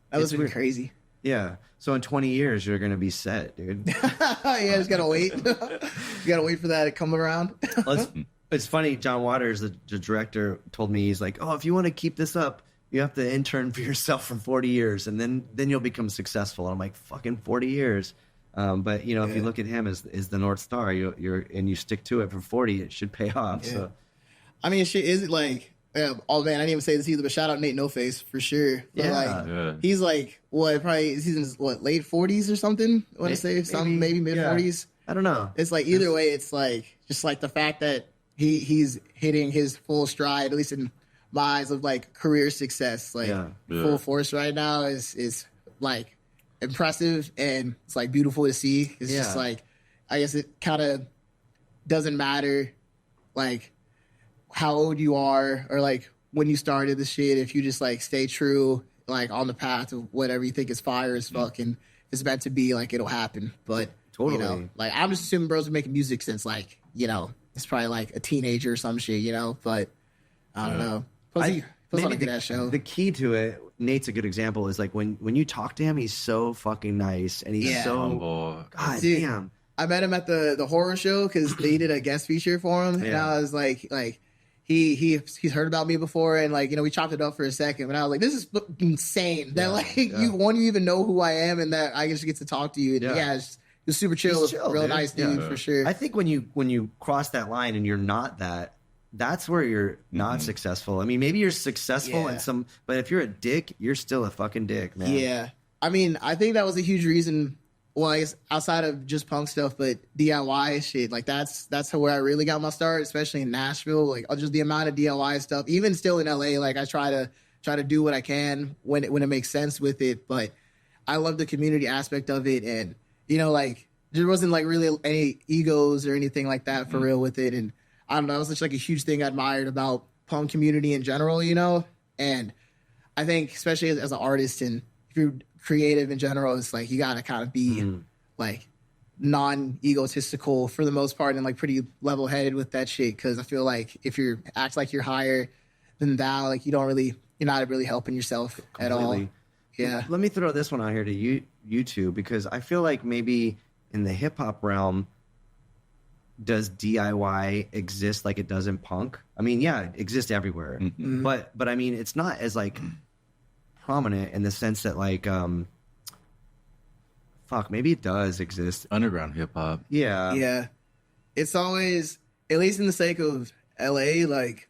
That was really crazy. Yeah. So in 20 years, you're going to be set, dude. Just got to wait. You got to wait for that to come around. It's funny. John Waters, the director, told me, he's like, oh, if you want to keep this up, you have to intern for yourself for 40 years, and then you'll become successful. And I'm like, fucking 40 years. But if you look at him as the North Star, you stick to it for 40, it should pay off. Yeah. So, I mean, shit, is it like? Oh man, I didn't even say this either, but shout out Nate No Face for sure. But he's like he's in his late 40s or something. I want to say something maybe mid 40s. I don't know. It's like either way, it's like just like the fact that he's hitting his full stride, at least in my eyes, of like career success, like full force right now is like impressive, and it's like beautiful to see. It's just like, I guess it kind of doesn't matter like how old you are or like when you started the shit, if you just like stay true like on the path of whatever you think is fire as fuck, and if it's meant to be, like it'll happen. But totally, like I'm just assuming bro's been making music since like it's probably like a teenager or some shit, but I don't know. Plus that show. The key to it, Nate's a good example, is like when you talk to him, he's so fucking nice, and he's so humble. God damn. I met him at the horror show because they did a guest feature for him, and I was like he's heard about me before, and like we chopped it up for a second, but I was like, this is insane that you even know who I am, and that I just get to talk to you. And it's super chill, real dude. Nice dude for sure. I think when you cross that line and you're not that. That's where you're not successful. I mean, maybe you're successful in some, but if you're a dick, you're still a fucking dick, man. Yeah. I mean, I think that was a huge reason. Well, I guess outside of just punk stuff, but DIY shit, like that's where I really got my start, especially in Nashville. Like just the amount of DIY stuff, even still in LA, like I try to do what I can when it makes sense with it. But I love the community aspect of it, and like there wasn't like really any egos or anything like that for real with it, and I don't know, it was just like a huge thing I admired about punk community in general, and I think especially as an artist and if you're creative in general, it's like you gotta kind of be like non-egotistical for the most part and like pretty level-headed with that shit. Because I feel like if you act like you're higher than thou, like you're not really helping yourself at all. Yeah. Let me throw this one out here to you two, because I feel like maybe in the hip hop realm, does DIY exist like it does in punk? I mean, yeah, it exists everywhere, but I mean, it's not as like prominent in the sense that like, maybe it does exist. Underground hip hop. Yeah. Yeah. It's always, at least in the sake of LA, like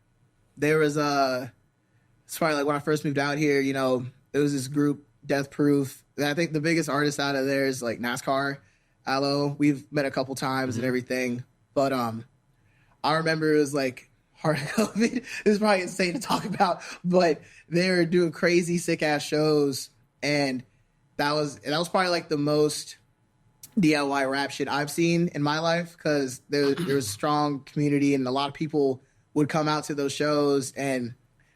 there was it's probably like when I first moved out here, you know, there was this group, Death Proof. And I think the biggest artist out of there is like NASCAR, Aloe. We've met a couple times and everything. But I remember it was like hard COVID. It was probably insane to talk about, but they were doing crazy sick ass shows, and that was probably like the most DIY rap shit I've seen in my life, because there was a strong community and a lot of people would come out to those shows, and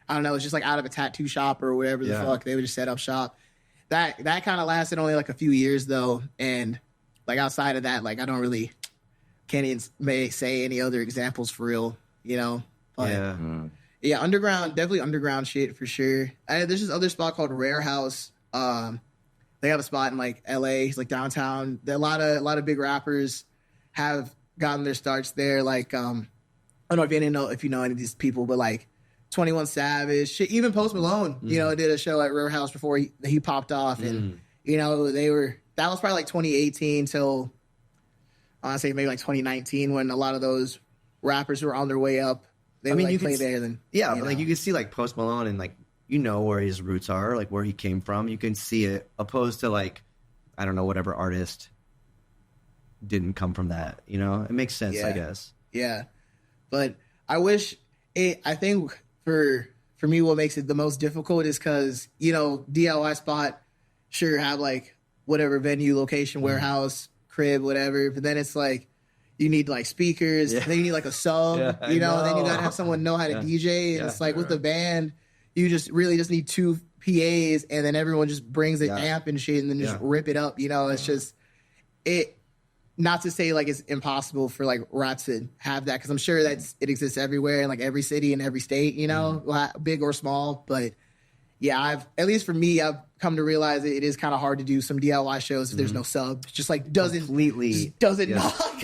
I don't know, it's just like out of a tattoo shop or whatever the fuck, they would just set up shop. That kind of lasted only like a few years though, and like outside of that, like I don't really can't even say any other examples for real, you know. But, yeah, underground, definitely underground shit for sure. There's this other spot called Rare House. They have a spot in like LA, like downtown. A lot of big rappers have gotten their starts there. Like I don't know if you know any of these people, but like 21 Savage, shit, even Post Malone, you know, did a show at Rare House before he popped off, and you know that was probably like 2018 till I want to say maybe like 2019, when a lot of those rappers who were on their way up, they would like play there. Then but like you can see like Post Malone and like, you know, where his roots are, like where he came from. You can see it, opposed to like, I don't know, whatever artist didn't come from that. You know, it makes sense, I guess. Yeah, but I think for me, what makes it the most difficult is because, you know, DIY spot sure have like whatever venue, location, warehouse, crib, whatever, but then it's like you need like speakers, and then you need like a sub, you know, and then you gotta have someone know how to DJ, and it's like with the band, you just need two PAs, and then everyone just brings an amp and shit, and then just rip it up, you know. It's just not to say like it's impossible for like rap to have that, because I'm sure that it exists everywhere in like every city and every state, you know, big or small. But yeah, at least for me, I've come to realize it is kind of hard to do some DIY shows if there's no sub. It's just like doesn't knock.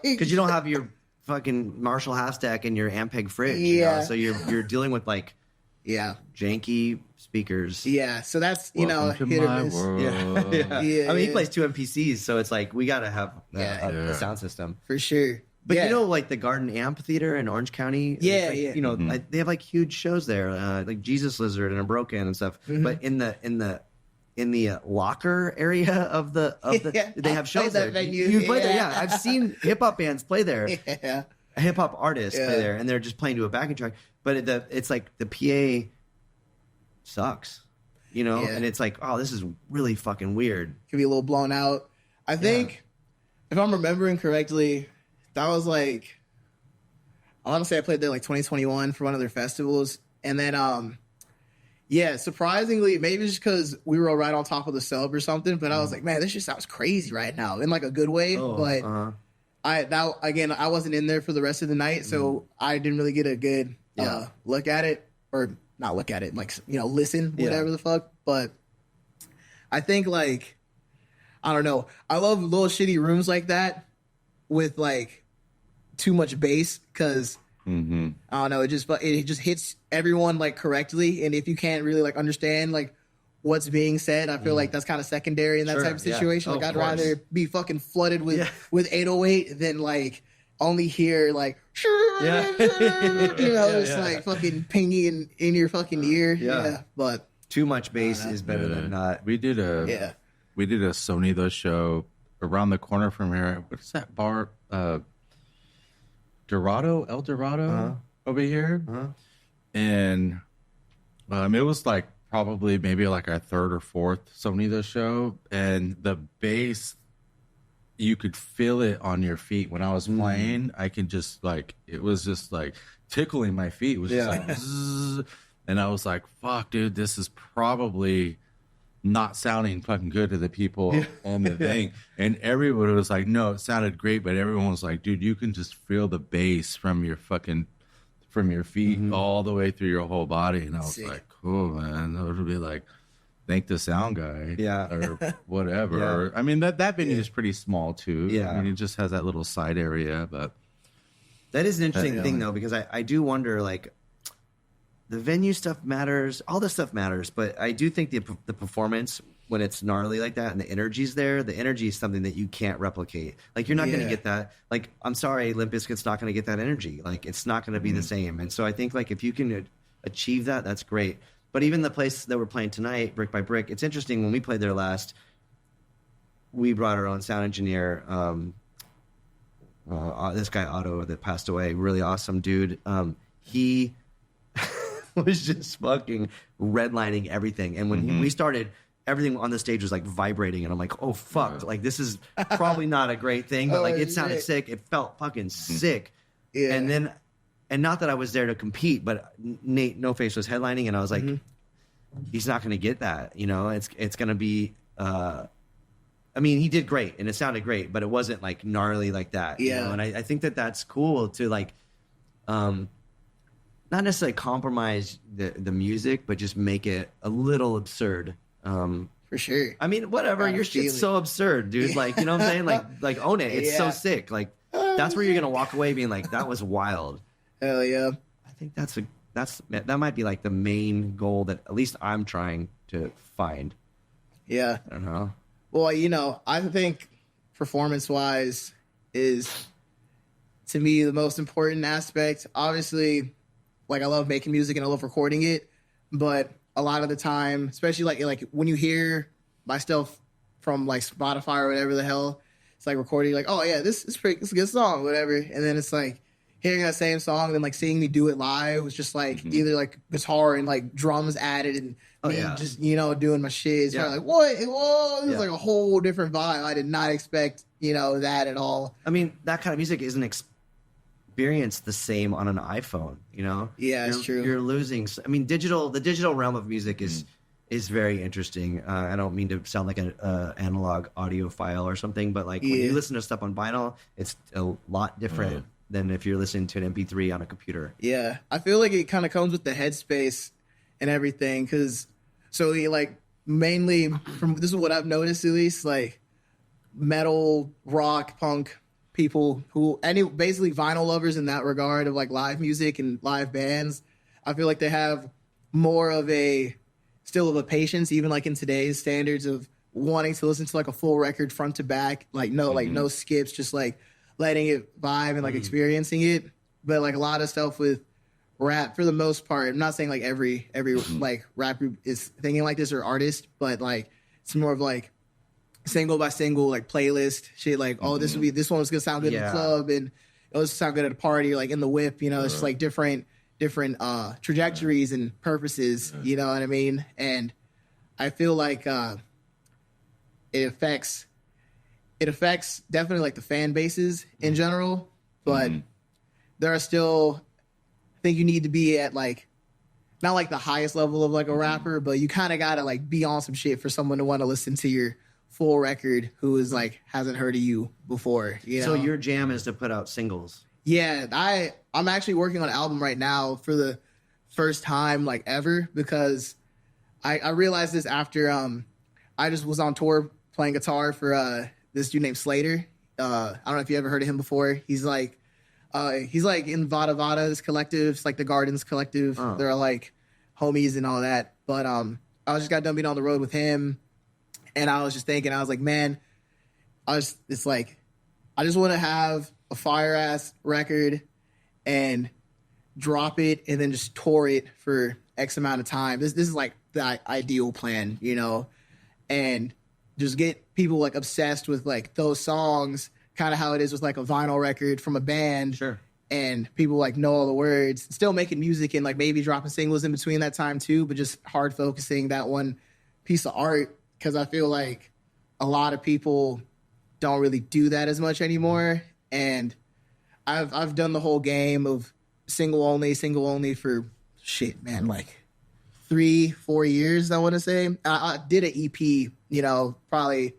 Because you don't have your fucking Marshall half stack in your Ampeg fridge. You know? So you're dealing with like janky speakers. Yeah, so that's, you Welcome know, to hit my or miss. world. I mean, he plays two MPCs, so it's like we gotta have a sound system For sure. But you know, like the Garden Amphitheater in Orange County, like, you know, like, they have like huge shows there, like Jesus Lizard and Broken and stuff. But in the locker area of the they have shows there. You play there, I've seen hip hop bands play there. Hip hop artists play there, and they're just playing to a backing track. But it's like the PA sucks, you know, and it's like, oh, this is really fucking weird. Can be a little blown out. I think, if I'm remembering correctly, that was like, I want to say I played there like 2021 for one of their festivals. And then, surprisingly, maybe just because we were right on top of the sub or something, but I was like, man, this just sounds crazy right now in like a good way. But I wasn't in there for the rest of the night, so I didn't really get a good look at it, or not look at it, like, you know, listen, whatever the fuck. But I think, like, I don't know, I love little shitty rooms like that with like too much bass, because I don't know, it just hits everyone like correctly, and if you can't really like understand like what's being said, I feel like that's kind of secondary in that type of situation. Like, I'd rather be fucking flooded with 808 than like only hear like you know, it's like fucking pinging in your fucking ear. But too much bass is better than not. We did a Sonido show around the corner from here. What's that bar? El Dorado over here. And it was like probably maybe like our third or fourth Sonido show, and the bass, you could feel it on your feet when I was playing. I can just like, it was just like tickling my feet. It was just like, zzz, and I was like, fuck, dude, this is probably not sounding fucking good to the people on the thing. And everybody was like, no, it sounded great, but everyone was like, dude, you can just feel the bass from your feet all the way through your whole body. And I was like, cool, man. That would be like, thank the sound guy, or whatever. Yeah. Or, I mean, that venue is pretty small too. Yeah. I mean, it just has that little side area, but that is an interesting thing though, because I do wonder, like, the venue stuff matters, all this stuff matters, but I do think the performance, when it's gnarly like that and the energy's there, the energy is something that you can't replicate. Like, you're not going to get that. Like, I'm sorry, Limp Bizkit's not going to get that energy. Like, it's not going to be the same. And so I think, like, if you can achieve that, that's great. But even the place that we're playing tonight, Brick by Brick, it's interesting. When we played there last, we brought our own sound engineer, this guy Otto that passed away, really awesome dude. He was just fucking redlining everything. And when we started, everything on the stage was like vibrating, and I'm like, oh fuck, like this is probably not a great thing, but like it sounded sick. It felt fucking sick. Yeah. And not that I was there to compete, but Nate No Face was headlining, and I was like, he's not going to get that, you know. It's going to be. I mean, he did great, and it sounded great, but it wasn't like gnarly like that. Yeah. You know? And I think that that's cool to like, not necessarily compromise the music, but just make it a little absurd. For sure. I mean, whatever. Your shit's so absurd, dude. Like, you know what I'm saying? Like own it. It's so sick. Like, that's where you're gonna walk away being like, that was wild. Hell yeah. I think that might be like the main goal that at least I'm trying to find. Yeah. I don't know. Well, you know, I think performance-wise is, to me, the most important aspect. Obviously, like, I love making music and I love recording it, but a lot of the time, especially like when you hear my stuff from like Spotify or whatever the hell, it's like recording, like, oh yeah, this is a good song, whatever. And then it's like hearing that same song, and then like seeing me do it live was just like either like guitar and like drums added and just, you know, doing my shit. It's kind of like, what? Whoa, it was like a whole different vibe. I did not expect, you know, that at all. I mean, that kind of music isn't experienced the same on an iPhone, you know? Yeah, it's true. You're losing. I mean, the digital realm of music is very interesting. I don't mean to sound like an analog audiophile or something, but like when you listen to stuff on vinyl, it's a lot different than if you're listening to an MP3 on a computer. Yeah, I feel like it kind of comes with the headspace and everything, because like mainly from this is what I've noticed, at least, like metal, rock, punk people basically vinyl lovers in that regard of like live music and live bands, I feel like they have more of a patience, even like in today's standards, of wanting to listen to like a full record front to back, like no skips, just like letting it vibe and like experiencing it. But like a lot of stuff with rap, for the most part, I'm not saying like every like rap group is thinking like this or artist, but like it's more of like single by single, like playlist shit, like, oh, this one's gonna sound good in the club, and it'll sound good at a party, or like in the whip, you know. It's just like different trajectories and purposes, you know what I mean? And I feel like it affects definitely like the fan bases in general, but there are still, I think you need to be at like not like the highest level of like a rapper, but you kind of gotta like be on some shit for someone to want to listen to your full record who is like hasn't heard of you before, you know? So your jam is to put out singles. Yeah, I'm actually working on an album right now for the first time like ever, because I realized this after I just was on tour playing guitar for this dude named Slater. I don't know if you ever heard of him before. He's like in Vada Vada, this collective. It's like the Gardens collective. They're all like homies and all that. But I just got done being on the road with him, and I was just thinking, I was like, man, I just want to have a fire ass record and drop it and then just tour it for X amount of time. This is like the ideal plan, you know, and just get people like obsessed with like those songs, kind of how it is with like a vinyl record from a band. Sure. And people like know all the words, still making music and like maybe dropping singles in between that time too, but just hard focusing that one piece of art. Cause I feel like a lot of people don't really do that as much anymore. And I've done the whole game of single only for shit, man, like 3-4 years, I want to say. I did an EP, you know, probably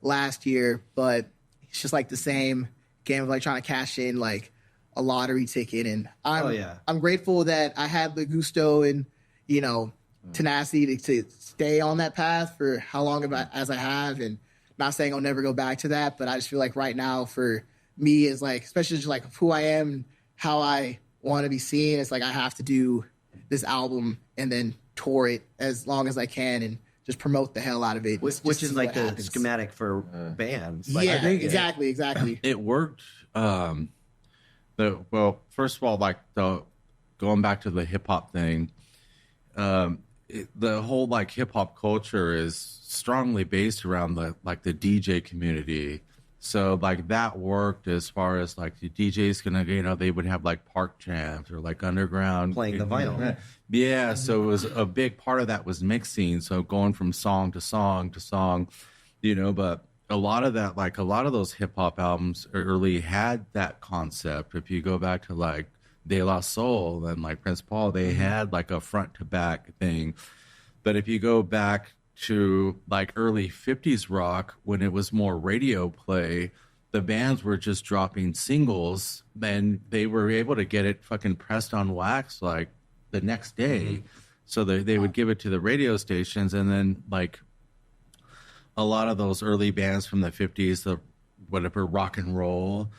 last year, but it's just like the same game of like trying to cash in like a lottery ticket. And I'm grateful that I had the gusto and, you know, tenacity to stay on that path for how long as I have. And not saying I'll never go back to that, but I just feel like right now for me is like, especially just like who I am, how I want to be seen, it's like I have to do this album and then tour it as long as I can and just promote the hell out of it. Which is like the schematic for bands. Like, yeah, I think exactly. It worked. Well, first of all, like going back to the hip hop thing, the whole like hip hop culture is strongly based around the DJ community. So like that worked as far as like the DJs gonna, you know, they would have like park jams or like underground playing the vinyl. Yeah, so it was a big part of that was mixing. So going from song to song to song, you know, but a lot of that, like a lot of those hip hop albums early had that concept. If you go back to like De La Soul and like Prince Paul, they had like a front to back thing. But if you go back to like early 50s rock, when it was more radio play, the bands were just dropping singles and they were able to get it fucking pressed on wax like the next day. So they would give it to the radio stations, and then like a lot of those early bands from the 50s, the whatever rock and roll,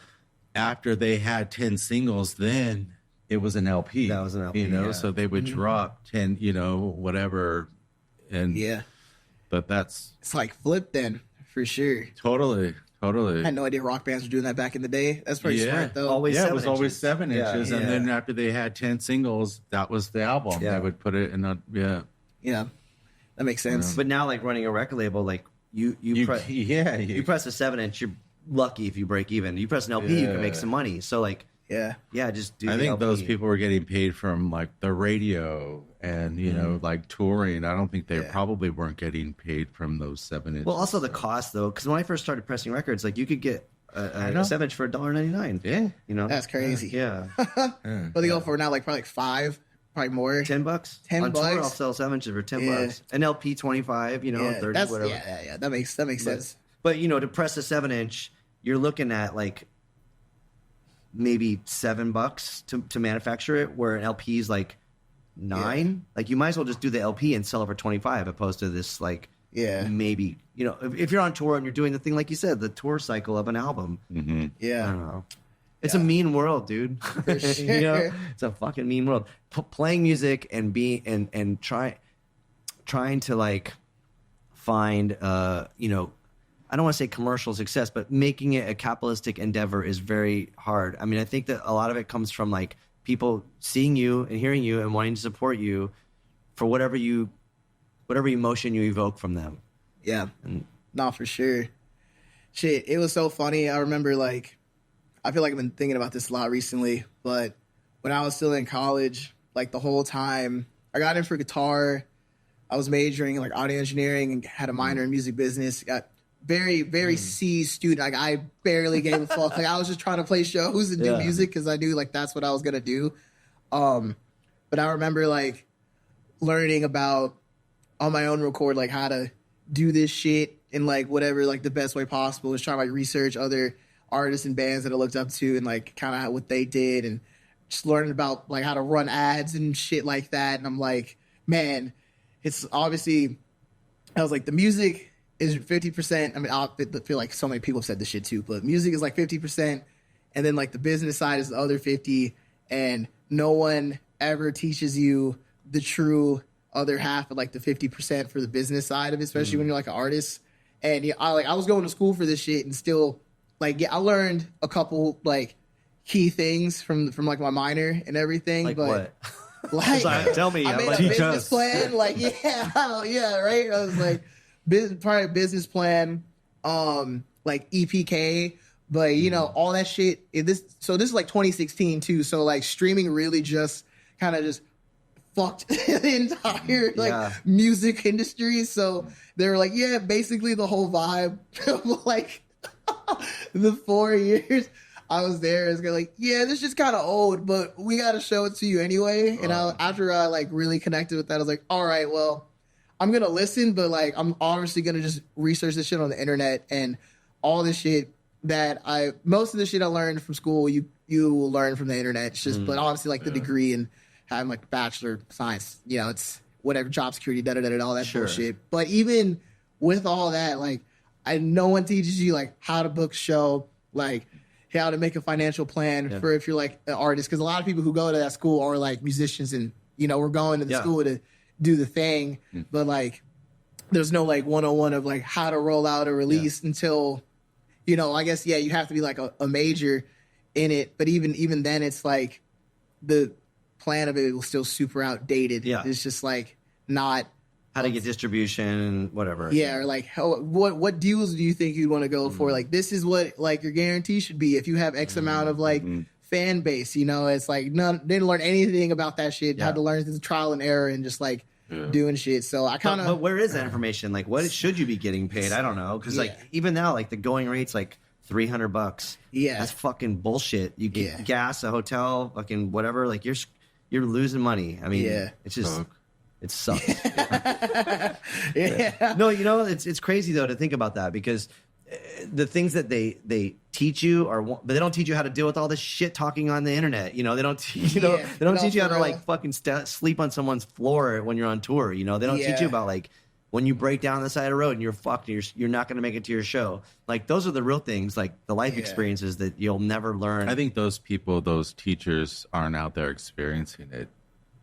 after they had 10 singles, then it was an LP. That was an LP, you know, yeah. so they would drop 10, you know, whatever. And but it's like flip then for sure. Totally. I had no idea rock bands were doing that back in the day. That's pretty smart though. It was always 7 inches, and then after they had 10 singles, that was the album. They would put it in a that makes sense. But now, like running a record label, like you press a 7-inch, you're lucky if you break even. You press an LP, you can make some money. So like just do. I think LP. those people were getting paid from like the radio and you know like touring. I don't think they probably weren't getting paid from those 7 inches. Well, also the cost though, because when I first started pressing records, like you could get a 7-inch for $1.99. Yeah, you know that's crazy. Yeah, but they go for now like probably like $5, probably more. $10. $10. On tour, I'll sell 7 inches for $10. An LP 25. You know, 30, whatever. Yeah. That makes sense. But you know, to press a 7-inch, you're looking at like maybe $7 to manufacture it, where an LP is like $9. Like you might as well just do the LP and sell it for 25, opposed to this like maybe, you know, if you're on tour and you're doing the thing like you said, the tour cycle of an album. I don't know. It's a mean world, dude. For sure. You know, it's a fucking mean world. Playing music and being and trying to like find you know, I don't want to say commercial success, but making it a capitalistic endeavor is very hard. I mean, I think that a lot of it comes from like people seeing you and hearing you and wanting to support you for whatever emotion you evoke from them. Yeah, no, for sure. Shit, it was so funny. I remember like, I feel like I've been thinking about this a lot recently, but when I was still in college, like the whole time I got in for guitar, I was majoring in like audio engineering and had a minor in music business. Got very C student. Like I barely gave a fuck. Like I was just trying to play shows and do music because I knew like that's what I was gonna do. But I remember like learning about on my own record like how to do this shit in like whatever like the best way possible. Was trying to like research other artists and bands that I looked up to and like kind of what they did and just learning about like how to run ads and shit like that. And I'm like, man, it's obviously I was like the music is 50%. I mean, I feel like so many people have said this shit too, but music is like 50%, and then like the business side is the other 50%, and no one ever teaches you the true other half of like the 50% for the business side of it, especially when you're like an artist. And I was going to school for this shit, and still like I learned a couple like key things from like my minor and everything. Like but what? Like, tell me. I made a business plan. Like yeah, right. I was like. Probably business plan, like EPK, but you know all that shit. This is like 2016 too. So like streaming really just kind of just fucked the entire like music industry. So they were like, basically the whole vibe of like the 4 years. I was there. It's like, yeah, this is kind of old, but we got to show it to you anyway. And after I like really connected with that, I was like, all right, well, I'm going to listen, but like, I'm obviously going to just research this shit on the internet and all this shit most of the shit I learned from school, you will learn from the internet. It's just, but obviously like the degree and having like bachelor science, you know, it's whatever, job security, all that bullshit. But even with all that, like, no one teaches you like how to book a show, like how to make a financial plan for if you're like an artist. Because a lot of people who go to that school are like musicians, and you know we're going to the school to do the thing, but like there's no like 101 of like how to roll out a release until, you know, I guess you have to be like a major in it. But even then, it's like the plan of it was still super outdated. Yeah, it's just like not. How to get distribution and whatever. Yeah, or like what deals do you think you'd want to go for? Like this is what like your guarantee should be if you have X amount of like fan base. You know, it's like didn't learn anything about that shit. Had to learn through trial and error and just like doing shit. So I kind of. But where is that information? Like, what should you be getting paid? I don't know, because like even now, like the going rate's like $300. Yeah, that's fucking bullshit. You get gas, a hotel, fucking whatever. Like you're losing money. I mean, it's just. It sucks. No, you know, it's crazy though to think about that, because the things that they teach you but they don't teach you how to deal with all this shit talking on the internet. You know, they don't teach you how to like fucking sleep on someone's floor when you're on tour. You know, they don't teach you about like when you break down the side of the road and you're fucked, you're not going to make it to your show. Like those are the real things, like the life experiences that you'll never learn. I think those teachers aren't out there experiencing it.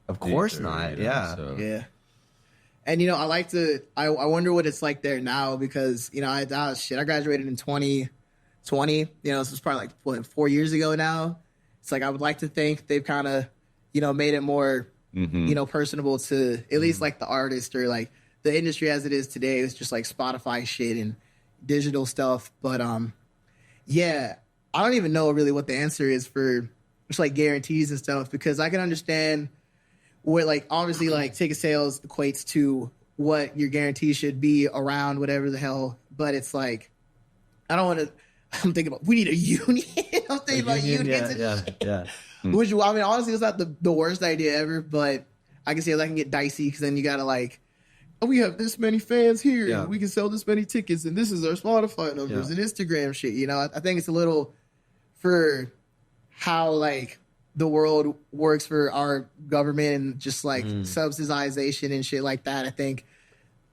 Of course not. So. Yeah. And, you know, I wonder what it's like there now, because, you know, I graduated in 2020, you know, this was probably like 4 years ago now. It's like, I would like to think they've kind of, you know, made it more, you know, personable to at least like the artist or like the industry as it is today. It's just like Spotify shit and digital stuff. But, yeah, I don't even know really what the answer is for just like guarantees and stuff, because I can understand where like obviously like ticket sales equates to what your guarantee should be around whatever the hell, but it's like I'm thinking about we need a union. I'm thinking about unions. Yeah. Which I mean honestly it's not the worst idea ever, but I can see how that can get dicey, because then you gotta like, oh, we have this many fans here, and we can sell this many tickets, and this is our Spotify numbers and Instagram shit. You know, I think it's a little for how like the world works for our government and just like subsidization and shit like that. I think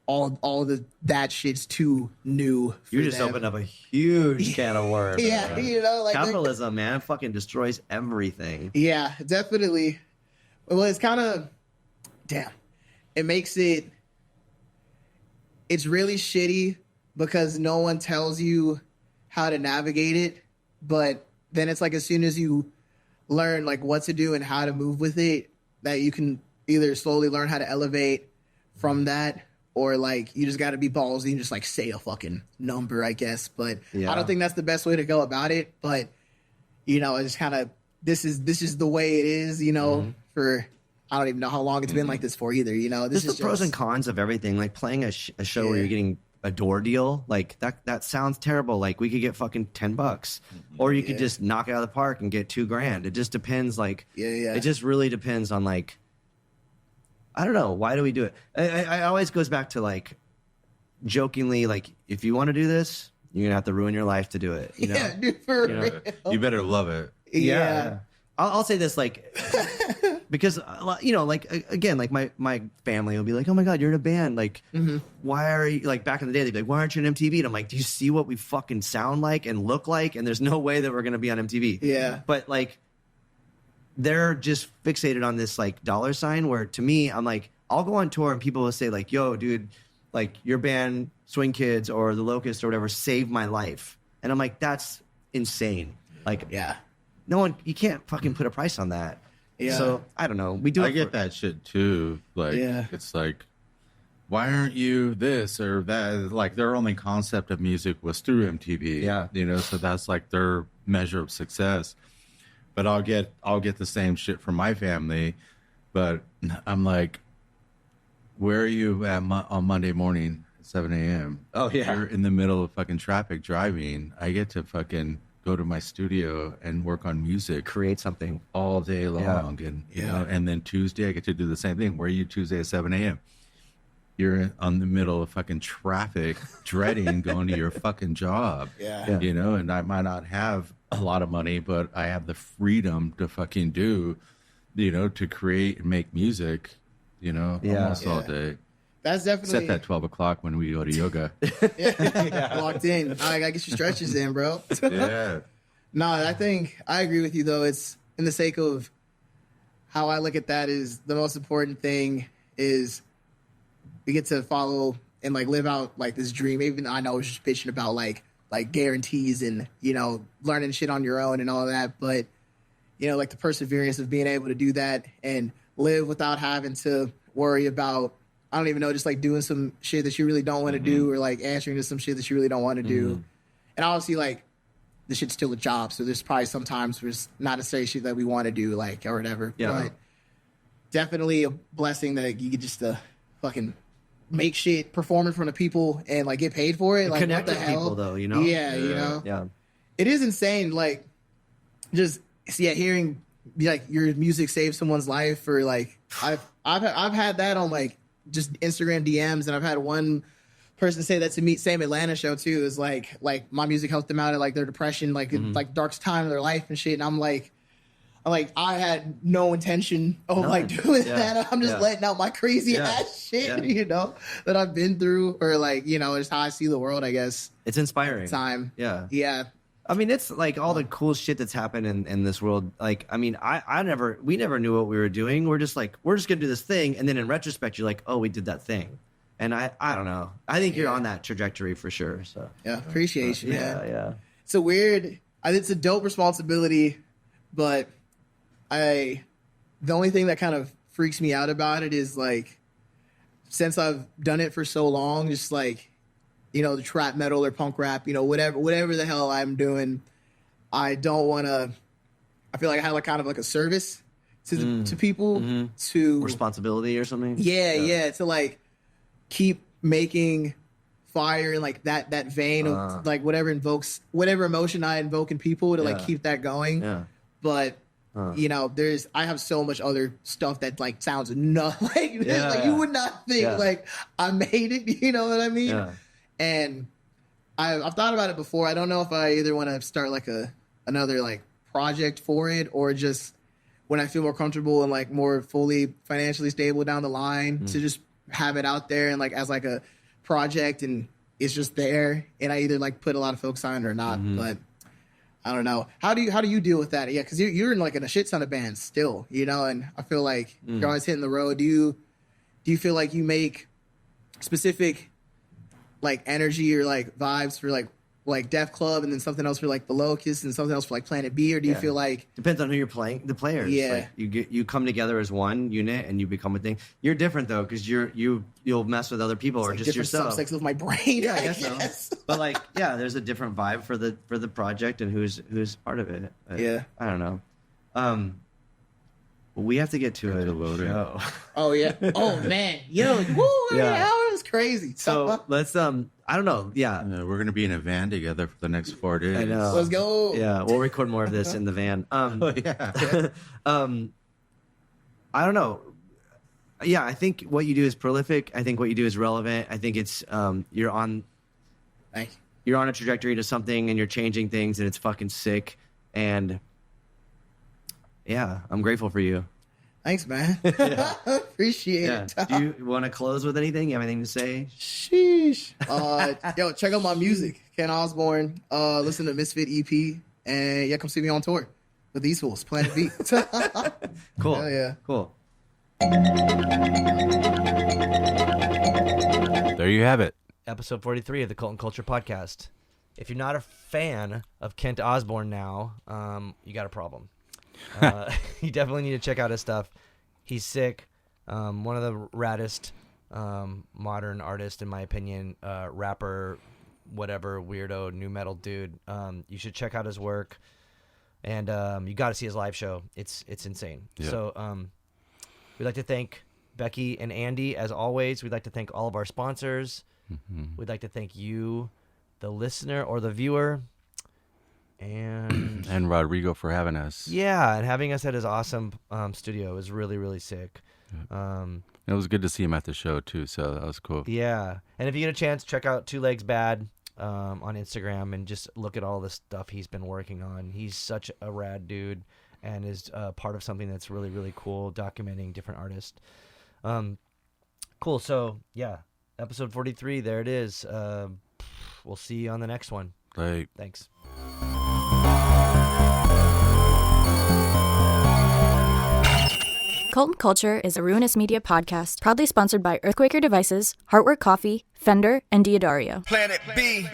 all that shit's too new. You just opened up a huge can of worms. Yeah, you know, like capitalism, man, fucking destroys everything. Yeah, definitely. Well, it's kind of it makes it's really shitty because no one tells you how to navigate it, but then it's like as soon as you learn like what to do and how to move with it, that you can either slowly learn how to elevate from that, or like you just got to be ballsy and just like say a fucking number, I guess. But I don't think that's the best way to go about it. But you know, it's kind of this is the way it is. You know, for I don't even know how long it's been like this for either. You know, this is the pros and cons of everything. Like playing a show where you're getting a door deal, like that sounds terrible. Like we could get fucking $10, or you could just knock it out of the park and get $2,000. It just depends. Like, it just really depends on like, I don't know. Why do we do it? I always goes back to like jokingly, like if you want to do this, you're gonna have to ruin your life to do it. You know? Dude, for real. You better love it. Yeah. I'll say this, like, because, you know, like, again, like, my family will be like, oh, my God, you're in a band. Like, why are you, like, back in the day, they'd be like, why aren't you on MTV? And I'm like, do you see what we fucking sound like and look like? And there's no way that we're going to be on MTV. Yeah. But, like, they're just fixated on this, like, dollar sign, where to me, I'm like, I'll go on tour and people will say, like, yo, dude, like, your band, Swing Kids or The Locust or whatever, saved my life. And I'm like, that's insane. Like, no one, you can't fucking put a price on that. Yeah. So I don't know. We do. I get that shit too. Like, it's like, why aren't you this or that? Like, their only concept of music was through MTV. Yeah. You know, so that's like their measure of success. But I'll get the same shit from my family. But I'm like, where are you at on Monday morning at 7 a.m.? Oh yeah. You're in the middle of fucking traffic driving. I get to fucking go to my studio and work on music Create something. all day long. And, you know, and then Tuesday I get to do the same thing. Where are you Tuesday at 7 a.m.? You're on the middle of fucking traffic, dreading going to your fucking job. Yeah. You know, and I might not have a lot of money, but I have the freedom to fucking do, you know, to create and make music, you know, almost all day. That's definitely Except at 12 o'clock when we go to yoga. locked in. I gotta get your stretches in, bro. Yeah. No, I think I agree with you though. It's in the sake of how I look at that is the most important thing is we get to follow and like live out like this dream. Even though I know I was just bitching about like guarantees and, you know, learning shit on your own and all that, but you know, like the perseverance of being able to do that and live without having to worry about, I don't even know, just like doing some shit that you really don't want to do or like answering to some shit that you really don't want to do. And obviously like the shit's still a job. So there's probably sometimes there's not necessarily shit that we want to do like or whatever. Yeah. But definitely a blessing that you get just to fucking make shit, perform in front of people and like get paid for it. Like Connect what the with hell? people though, you know? Yeah, you know? Yeah. It is insane. Like just hearing like your music save someone's life or like I've had that on like just Instagram DMs and I've had one person say that to me, same Atlanta show too, is like my music helped them out at like their depression, like like darkest time of their life and shit. And I'm like I had no intention of like doing that. I'm just letting out my crazy ass shit, you know, that I've been through or like, you know, it's how I see the world, I guess. It's inspiring. Time. Yeah. Yeah. I mean, it's like all the cool shit that's happened in this world. Like, I mean, we never knew what we were doing. We're just like, we're just going to do this thing. And then in retrospect, you're like, oh, we did that thing. And I don't know. I think you're on that trajectory for sure. So yeah. Appreciation. Yeah. It's it's a dope responsibility, but the only thing that kind of freaks me out about it is like, since I've done it for so long, just like, you know, the trap metal or punk rap, you know, whatever the hell I'm doing, I don't want to. I feel like I have like kind of like a service to people to responsibility or something. Yeah, to like keep making fire in like that vein of like whatever emotion I invoke in people to like keep that going. Yeah, but. You know, I have so much other stuff that like sounds like you would not think like I made it. You know what I mean? Yeah. And I've thought about it before. I don't know if I either want to start like another like project for it or just when I feel more comfortable and like more fully financially stable down the line to just have it out there and like as like a project and it's just there and I either like put a lot of focus on it or not. But I don't know. How do you deal with that? Yeah, because you're in like in a shit ton of bands still, you know, and I feel like you're always hitting the road. Do you feel like you make specific like energy or like vibes for like Def Club and then something else for like the Locust and something else for like Planet B, or do you feel like depends on who you're playing, the players? Yeah, like you come together as one unit and you become a thing. You're different though because you'll mess with other people or like just yourself. Subsects of my brain. Yeah, I guess so. But like, yeah, there's a different vibe for the project and who's part of it. I don't know. We have to get to a show. Oh yeah. Oh man. Yo. Woo. Yeah. It was crazy. So let's I don't know. Yeah. We're gonna be in a van together for the next 4 days. I know. Let's go. Yeah. We'll record more of this in the van. Yeah. I don't know. Yeah. I think what you do is prolific. I think what you do is relevant. I think it's you're on a trajectory to something and you're changing things and it's fucking sick. And yeah, I'm grateful for you. Thanks, man. Appreciate it. Do you want to close with anything? You have anything to say? Sheesh. Yo, check out my music. Ken Osborne. Listen to Misfit EP. And come see me on tour with these fools. Planet B. Cool. Hell yeah. Cool. There you have it. Episode 43 of the Cult and Culture Podcast. If you're not a fan of Kent Osborne now, you got a problem. You definitely need to check out his stuff. He's sick. One of the raddest modern artists, in my opinion. Rapper, whatever, weirdo, new metal dude. You should check out his work. And you got to see his live show. It's insane. Yeah. So we'd like to thank Becky and Andy, as always. We'd like to thank all of our sponsors. We'd like to thank you, the listener or the viewer. And Rodrigo for having us. Yeah, and having us at his awesome studio was really, really sick. It was good to see him at the show too, so that was cool. Yeah, and if you get a chance, check out Two Legs Bad on Instagram and just look at all the stuff he's been working on. He's such a rad dude and is part of something that's really, really cool, documenting different artists. Cool, so yeah, episode 43, there it is. We'll see you on the next one. Like, Thanks. Cult and Culture is a Ruinous Media podcast, proudly sponsored by Earthquaker Devices, Heartwork Coffee, Fender, and Diodario. Planet B.